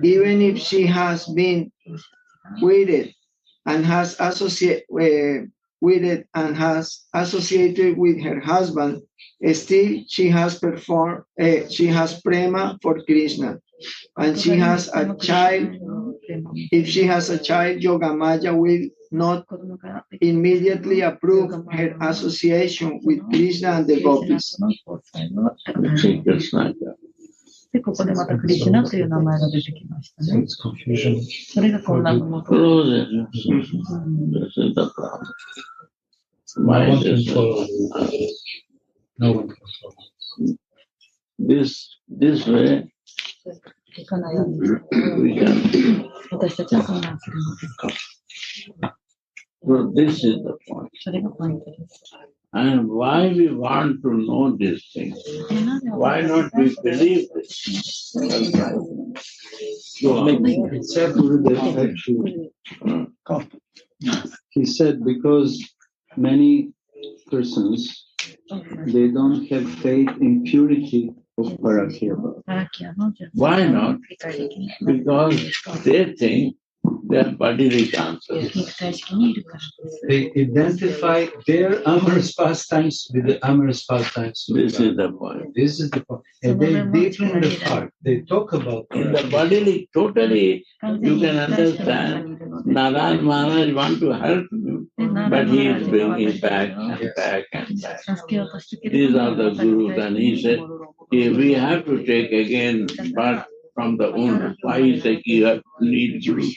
Even if she has been wedded and has associated with her husband, still she has performed. She has prema for Krishna, and she has a child. If she has a child, Yoga Maya will not immediately approve her association with Krishna and the gopis. で、ここでまたクリシュナという名前が出てきましたね。それが混乱のもと。This way, いかないように。私たちは混乱するのです。So this is the point. それがポイントです。And why we want to know these things? Why not we believe this? He said because many persons, they don't have faith in purity of Parakyava. Why not? Because they think they are bodily cancers. They identify their amorous pastimes with the amorous pastimes. This is the point. This is the point. And they deep in the heart, they talk about in the bodily, totally, you can understand. Narayan Maharaj want to help you, but he is bringing back and back and back. These are the gurus, and he said, we have to take again birth from the womb. Why he said you have to need guru?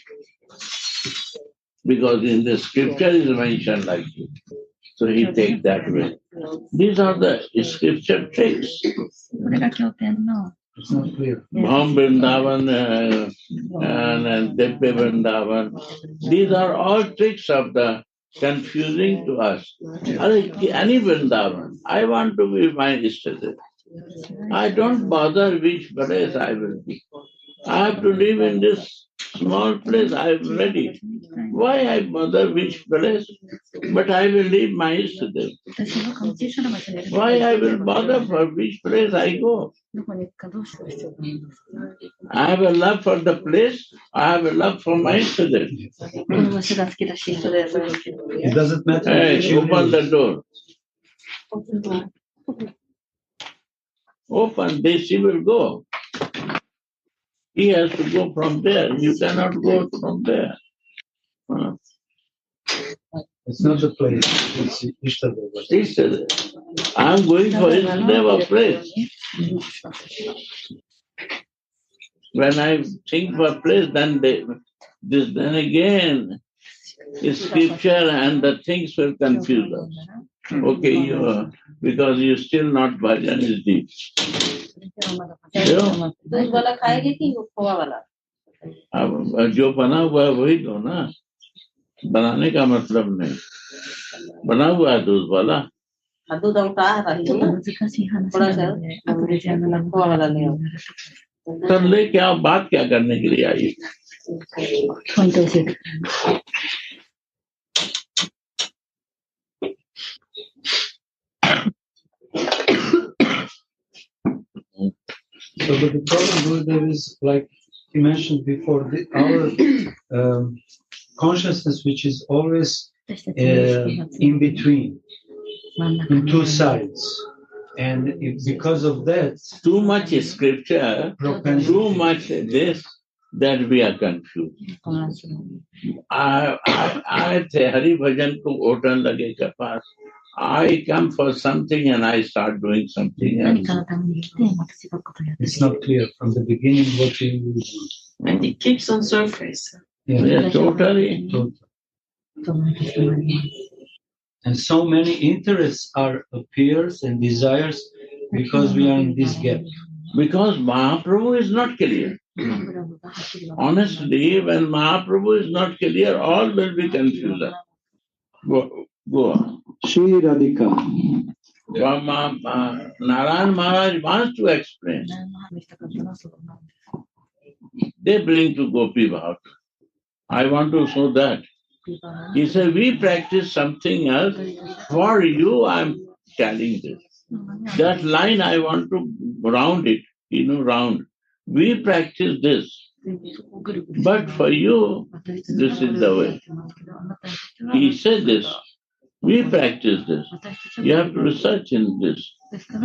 because in the scripture is mentioned like this. So he takes that way. These are the scripture tricks. It's not clear. Bham Vrindavan and Devya Vrindavan. These are all tricks of the confusing to us. Any Vrindavan, I want to be my Ishtadev. I don't bother which place I will be. I have to live in this small place, I am ready. Why I bother which place? But I will leave my Ishtadev. Why I will bother for which place I go? I have a love for the place, I have a love for my Ishtadev. It doesn't matter. Hey, open the door. Open, she will go. He has to go from there. You cannot go from there. It's not the place. It's Ishtadev. Ishtadev. I am going for Ishtadev place. When I think for place, then again, scripture and the things will confuse us. Okay, because you still not bhajan is deep. जो बना हुआ है वही दो ना, बनाने का मतलब नहीं, बना हुआ है दूध वाला. तो ले क्या बात क्या करने के लिए आई? So but the problem with there is, like you mentioned before, our consciousness, which is always in between, in two sides. And because of that, too much scripture, too much this, that we are confused. I say Hari Bhajan ko otan lage ke paas. I come for something and I start doing something else. It's not clear from the beginning what you do. And it keeps on surface. Yeah, totally. And so many interests appears and desires because we are in this gap. Because Mahaprabhu is not clear. Honestly, when Mahaprabhu is not clear, all will be confused. Go on. Shri Radhika. Narayan Maharaj wants to explain. They bring to Gopi Bhav. I want to show that. He said, we practice something else. For you, I am telling this. That line I want to round it, round. We practice this. But for you, this is the way. He said this. We practice this. You have to research in this.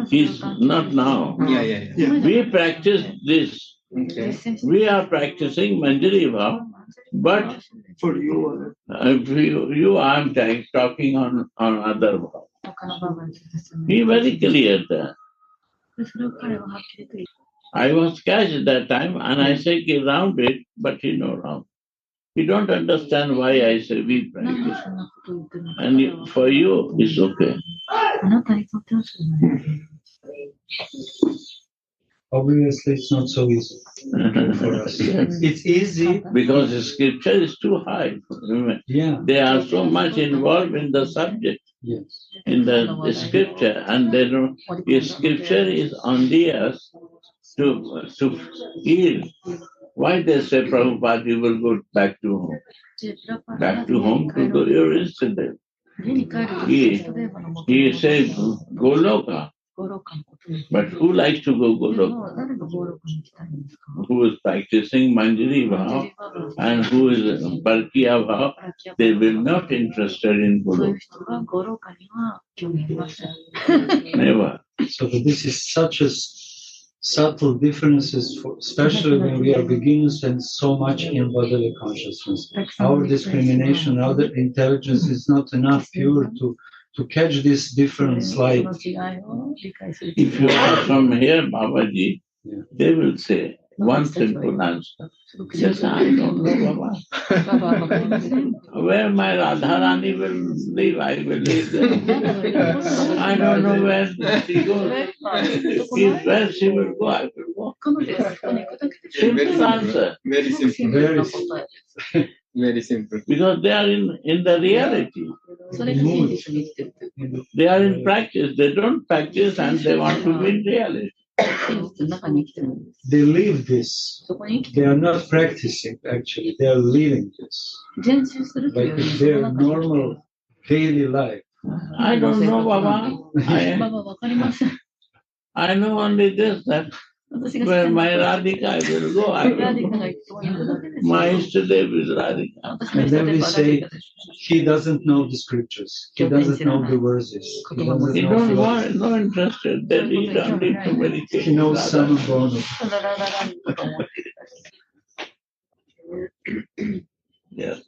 He's not now. Yeah. We practice this. Okay. We are practicing Manjari Bhav, but For you, you I am talking on other Bhav. Be very clear there. I was catch at that time and I say round it, but round. You don't understand why I say we practice. And for you, it's okay. Obviously, it's not so easy for us. It's easy because the scripture is too high. Yeah. They are so much involved in the subject, yes, in the scripture, and they don't. The scripture is only us to heal. Why they say, Prabhupada, you will go back to home? Back to home to do your Ishtadev. He says, Goloka. But who likes to go Goloka? Who is practicing Manjari Bhav and who is Balkiya Bhav, they will not interested in Goloka. Never. So this is such a subtle differences, especially when we are beginners and so much in bodily consciousness. Our discrimination, our intelligence is not enough pure to catch this difference. Like if you are from here, Babaji, they will say, one simple answer. Yes, I don't know, Baba. Where my Radharani will live, I will live there. I don't know where she goes. If where she will go, I will go. Simple answer. Very simple. Very Very simple. Because they are in the reality. They are in practice. They don't practice and they want to be in reality. They live this. They are not practicing, actually. They are living this. Like their normal daily life. I don't know, Baba. I know only this, that where my Radhika will go, I will go. My Ishtadev is Radhika. And then we say, he doesn't know the scriptures. He doesn't know the verses. He doesn't He know don't philosophy. want, no interested. They need only to meditate. He knows some bonus. Yes.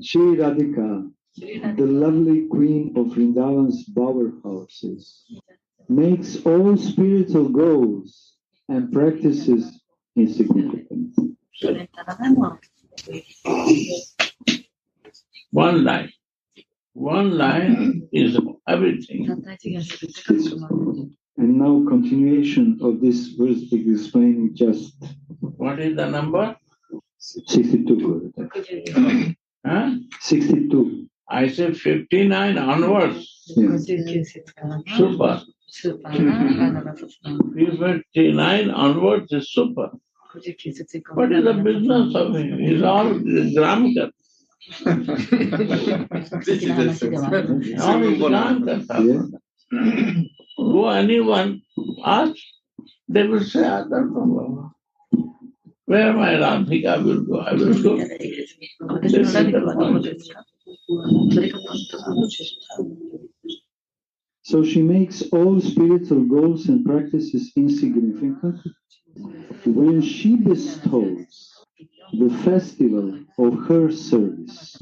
Shri Radhika, the lovely queen of Vrindavan's bower houses, makes all spiritual goals and practices insignificant. One line. One line is everything. And now continuation of this verse is explaining just What is the number? 62. Huh? 62. I say 59 onwards. Yeah. Super. 59 onwards is super. What is the business of him? He's all grammar. This is the sense. All is grammar. Go anyone, ask, they will say, I don't know, Baba. Where my Radhika will go, I will go. This is the point. So she makes all spiritual goals and practices insignificant when she bestows the festival of her service.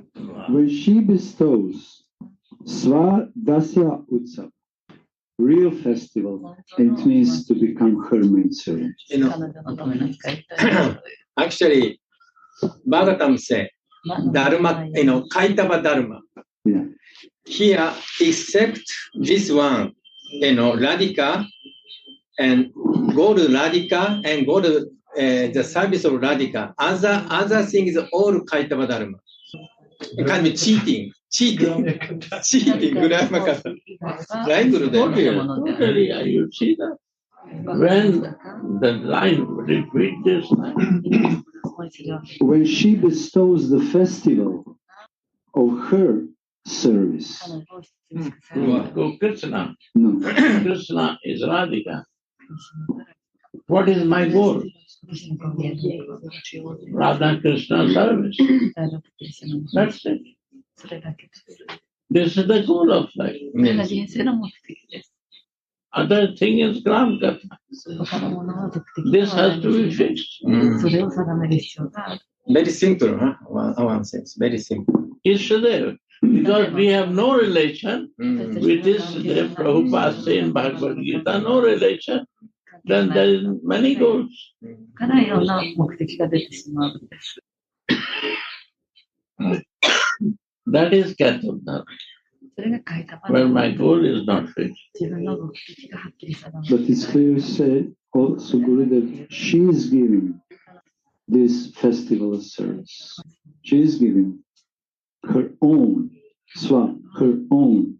When she bestows Swadasya Utsav, real festival, it means to become her maid servant. Actually, Bhagavatam say, Dharma, Kaitava Dharma. Yeah. Here, except this one, Radhika, and go to Radhika and go to the service of Radhika. Other things all Kaitava Dharma. It can be cheating. Grammar. Right, Gurudev? Totally, you see that? When the line, repeat this line. When she bestows the festival of her service. Go Krishna. No. Krishna is Radhika. What is my goal? Radha Krishna service. That's it. This is the goal of life. Other thing is Gram Katha. This has to be fixed. Very simple, huh? One sense. Very simple. Ishtadev. Because we have no relation with this Prabhupada say in Bhagavad Gita, no relation, then there is many goals. That is Katha, where my goal is not fixed. But it's clearly said also, Gurudev, she is giving this festival of service. She is giving her own her own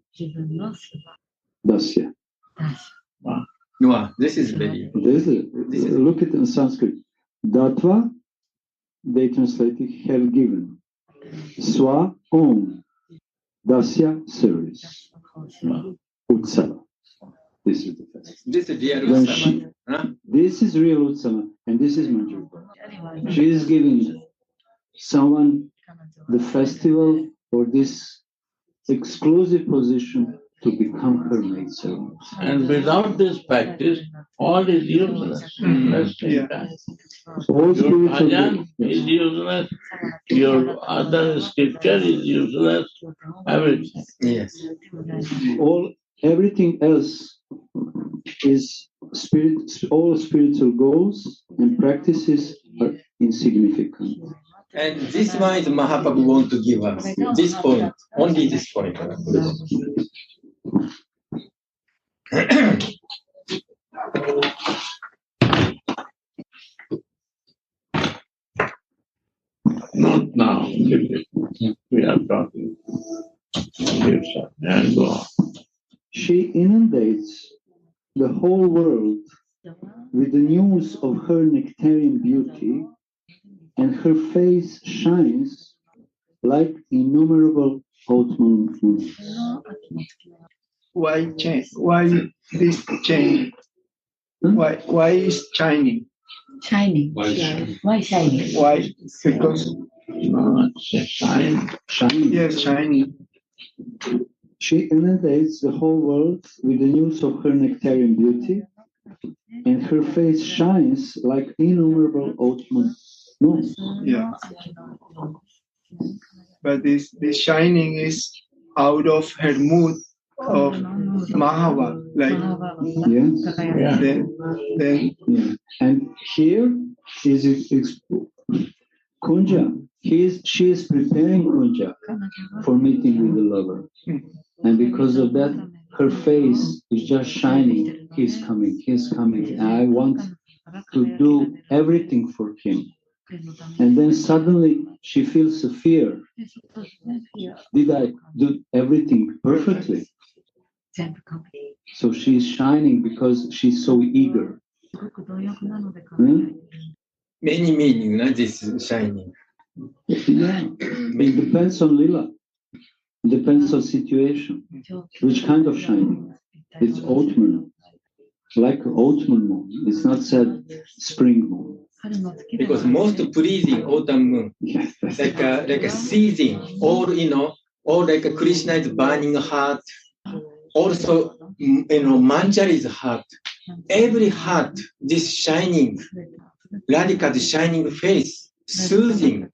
dasya. Wow, this is very. Look at it in Sanskrit. Datva, they translate it, have given. Swa, own. Dasya, service. Utsava. This is the festival. This is real Utsava. This is real Utsava, and this is Manjari. She is giving someone the festival or this exclusive position to become her maid servant. And without this practice, all is useless. Your bhajan is useless, your other scripture is useless, everything. Yes. Everything else is all spiritual goals and practices are insignificant. And this one is Mahaprabhu want to give us. This point, only this point. Not now. We are talking. And go on. She inundates the whole world with the news of her nectarian beauty, and her face shines like innumerable autumn moons. Why change? Why this change? Why is shining? Shining. Why shining? Why? Because Shine. yes, shining. She inundates the whole world with the news of her nectarian beauty, and her face shines like innumerable autumn moons. Yeah. But this shining is out of her mood of Mahava, like Yes. Yeah. then Yeah. And here is Kunja. She is preparing Kunja for meeting with the lover. And because of that, her face is just shining. He's coming, he's coming. And I want to do everything for him. And then suddenly she feels a fear. Did I do everything perfectly? So she's shining because she's so eager. Many meaning, not this shining. Yeah. It depends on Lila. It depends on situation. Which kind of shining? It's autumnal. Like autumn moon. It's not said spring moon. Because most pleasing autumn moon, Yes. like a season, all like a Krishna is burning heart. Also, Manjari's heart. Every heart, this shining, Radhika's shining face, soothing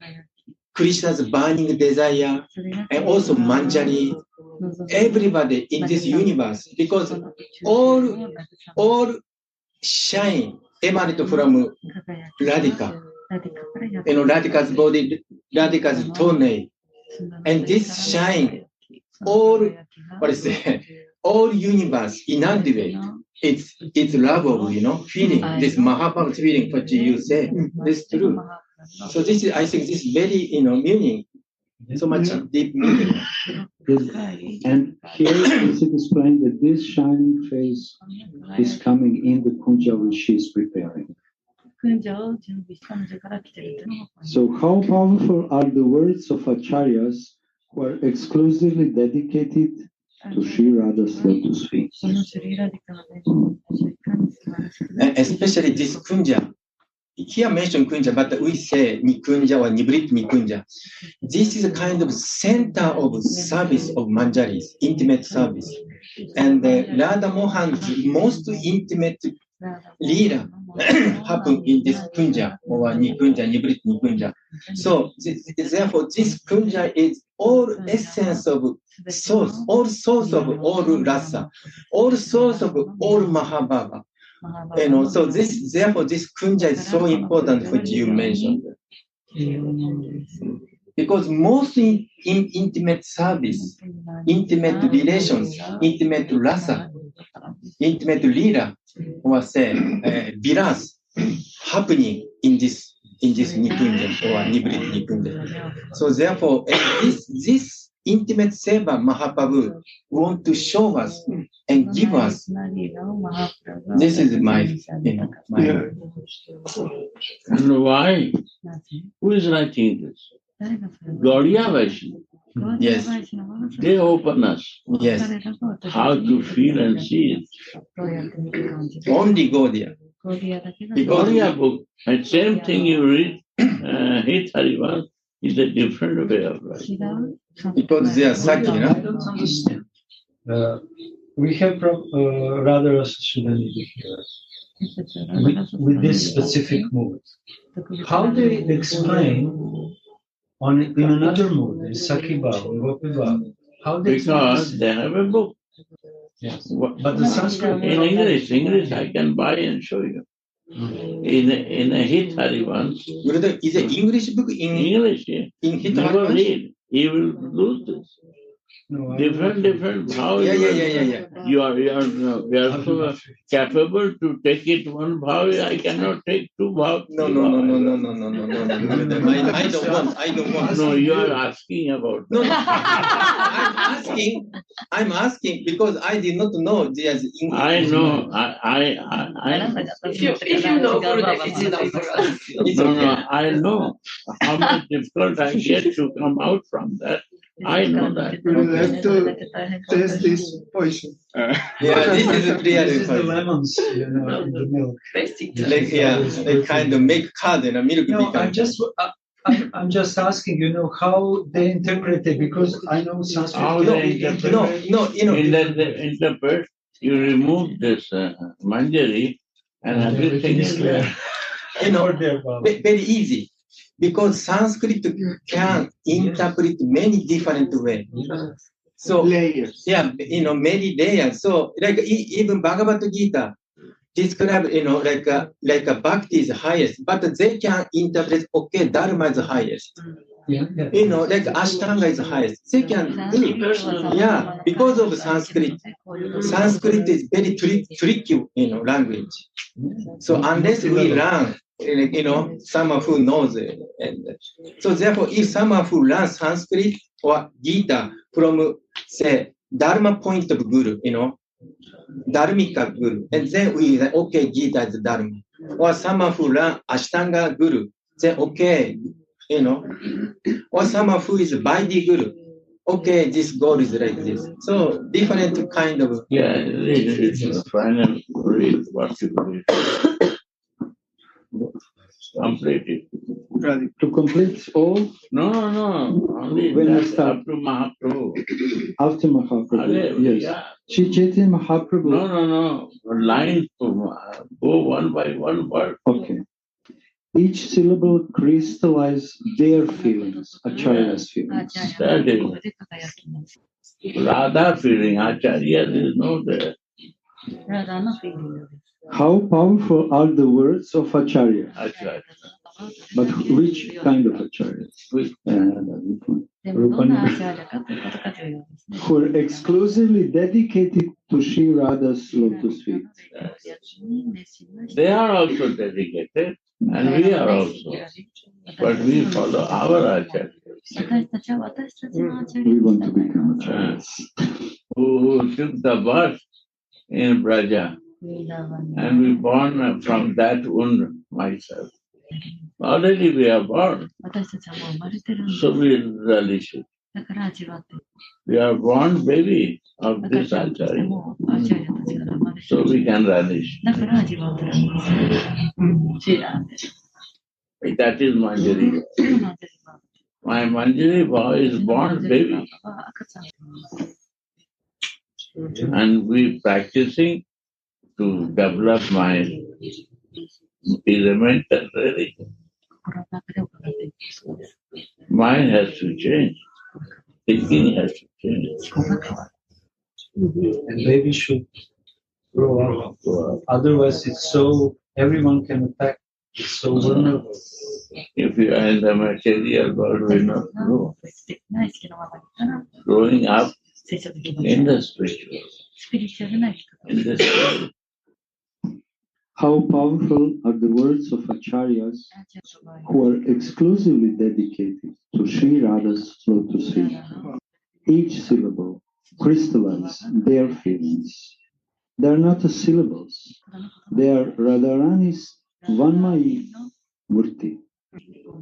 Krishna's burning desire, and also Manjari, everybody in this universe, because all shine emanate from Radhika. Radhika's body, Radhika's toenail, and this shine all all universe in that way. It's love of feeling, this Mahaprabhu feeling what you say. This is true. So this is, I think, this is very meaning, so much deep meaning. And here is it explained that this shining face is coming in the kunja which she is preparing. So how powerful are the words of acharyas who are exclusively dedicated to Sri Radha's lotus feet? And especially this kunja. Here mentioned kunja, but we say nikunja or nibrit nikunja. This is a kind of center of service of Manjaris, intimate service. And Radha Mohan's most intimate leader happen in this kunja or nikunja, nibrit nikunja. So therefore, this kunja is all essence of source, all source of all rasa, all source of all Mahabhava. So therefore this kunja is so important which you mentioned. Because most in intimate service, intimate relations, intimate rasa, intimate leader, or say vilas happening in this nikunja or nibrit nikunja. So therefore this intimate seva Mahaprabhu want to show us and give us. This is my. And why? Who is writing this? Gaudiya Vaishnava. Yes. They open us Yes. how to feel and see it. Only Gaudiya. Gaudiya book, and same thing you read, Hit Harival is a different way of writing. Because they are Saki, I don't understand. We have Radha Rasa Sudhanidhi here with this specific mood. How they explain in another mood, in Saki Bhav, in Gopi Bhav, how they Because they have a book. Yes. What- But the Sanskrit. In English, I can buy and show you. In a hit Harivansh, Gurudev, is an English book in English, yeah. Hit Never Harivansh? read. You will lose this. No, Different bhav. Yeah. You are so capable to take it one bhav. I cannot take two bhav. No. I don't want. No, you are asking about No, that. I'm asking because I did not know there's English. I know. If you know Gurudev, it's enough for us. It's No, okay. I know how much difficult I get to come out from that. I know that. We will have to test this poison. Yeah, this is This clearly is the lemons, in the milk. they kind of make curd and a milk No, becomes. I'm just asking, how they interpret it, because I know Sanskrit. How they interpret In the interpret, you remove this manjari and everything is there. Very easy. Because Sanskrit can interpret many different ways. So, Layers. yeah, many layers. So, like even Bhagavad Gita describe, like a bhakti is highest, but they can interpret, okay, dharma is highest. Like Ashtanga is highest. They can do. Yeah, because of Sanskrit. Sanskrit is very tricky, language. So unless we learn, someone who knows it, and so therefore, if someone who learns Sanskrit or Gita from, say, Dharma point of Guru, Dharmika Guru, and then we say, okay, Gita is Dharma. Or someone who learns Ashtanga Guru, then okay, or someone who is Vaidhi Guru, okay, this goal is like this. So different kind of. Yeah, it's the final read what you read. Complete it. To complete all, No. Only When I that start- up to Mahaprabhu. after Mahaprabhu, yes. Yeah. Sri Chaitanya Mahaprabhu. No. Lines go one by one word. Okay. Each syllable crystallize their feelings, Acharya's feelings. That is Radha feeling. Acharya is no there. How powerful are the words of Acharya? Acharya. But which kind of Acharya? Who are exclusively dedicated to Sri Radha's lotus feet. They are also dedicated, and we are also. But we follow our Acharya. We want to become Acharyas. Who took the birth in Braja, and we born from that wound myself. Already we are born, so we relish it. We are born baby of this Acharya, so we can relish. That is Manjari. My Manjari boy is born baby, and we practicing to develop my element really. Mind has to change. Thinking has to change. And baby should grow up. Otherwise, it's so, everyone can attack. It's so vulnerable. If you are in the material world, will not grow. Growing up in the spiritual, in the spirit. How powerful are the words of Acharyas who are exclusively dedicated to Sri Radha's lotus feet. Each syllable crystallize their feelings. They are not syllables. They are Radharani's Vanmayi Murti,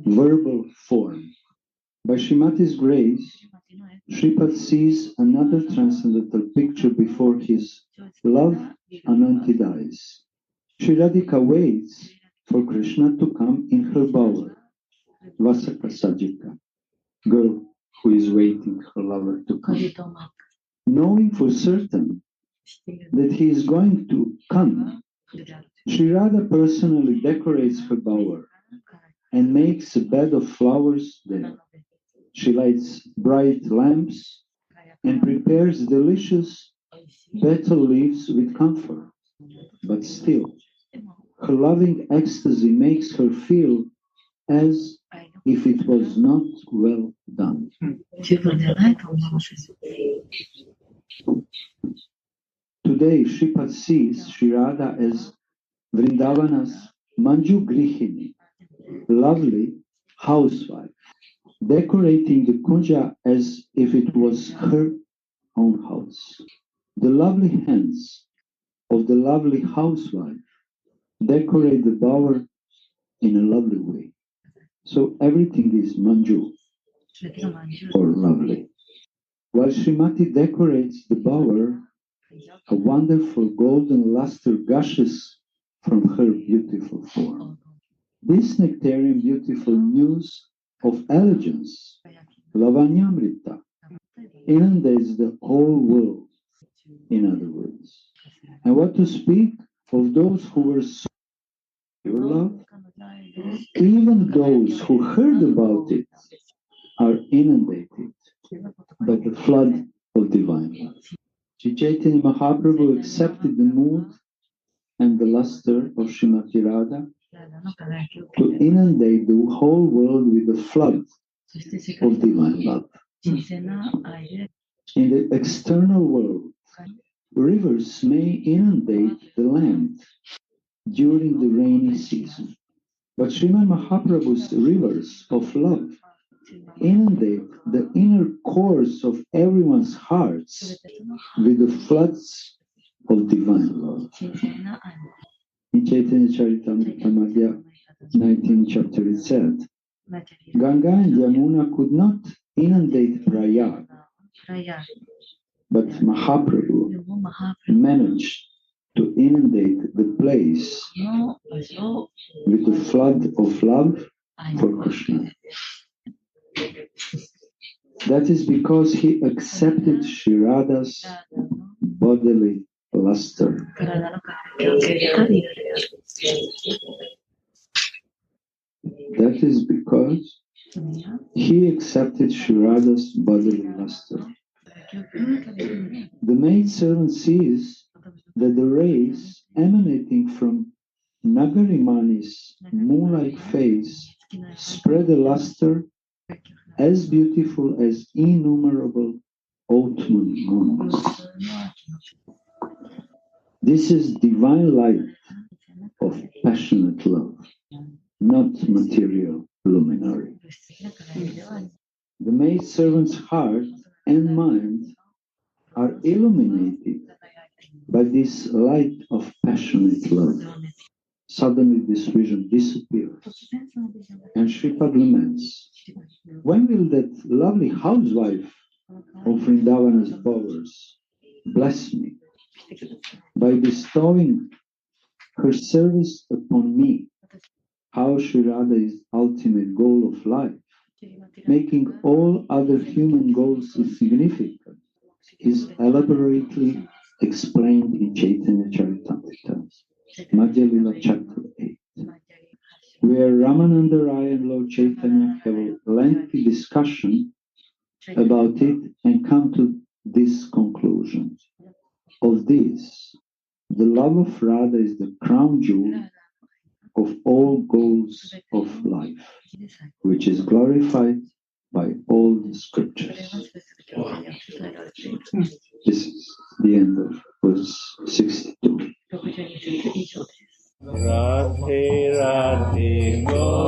verbal form. By Srimati's grace, Sripad sees another transcendental picture before his love anointed eyes. Sri Radhika waits for Krishna to come in her bower, Vasaka Sajika, girl who is waiting her lover to come. Knowing for certain that he is going to come, Sri Radha personally decorates her bower and makes a bed of flowers there. She lights bright lamps and prepares delicious petal lives with comfort, but still, her loving ecstasy makes her feel as if it was not well done. Today, Shripad sees Sri Radha as Vrindavana's Manju Grihini, lovely housewife, decorating the kunja as if it was her own house. The lovely hands of the lovely housewife decorate the bower in a lovely way. So everything is manju, or lovely. While Srimati decorates the bower, a wonderful golden luster gushes from her beautiful form. This nectarian beautiful news of elegance, Lavanyamrita, inundates the whole world, in other words. And what to speak of those who were so pure love? Even those who heard about it are inundated by the flood of divine love. Sri Chaitanya Mahaprabhu accepted the mood and the luster of Srimati Radha to inundate the whole world with the flood of divine love. In the external world, rivers may inundate the land during the rainy season, but Sriman Mahaprabhu's rivers of love inundate the inner cores of everyone's hearts with the floods of divine love. In Chaitanya Charitamrita Madhya 19th chapter it said, Ganga and Yamuna could not inundate Prayag, but Mahaprabhu managed to inundate the place with the flood of love for Krishna. That is because he accepted Sri Radha's bodily luster. That is because he accepted Sri Radha's bodily luster. The maidservant sees that the rays emanating from Nagarimani's moon-like face spread a luster as beautiful as innumerable autumn moons. This is divine light of passionate love, not material luminary. The maidservant's heart and mind are illuminated by this light of passionate love. Suddenly this vision disappears, and Shripad laments, when will that lovely housewife of Vrindavana's bowers bless me by bestowing her service upon me? How Sri Radha is ultimate goal of life, making all other human goals insignificant, is elaborately explained in Chaitanya Charitamrita, Madhya Lila chapter 8, where Ramananda Rai and Lord Chaitanya have a lengthy discussion about it and come to this conclusion. Of this, the love of Radha is the crown jewel of all goals of life, which is glorified by all the scriptures. This is the end of verse 62. Radhe Radhe Go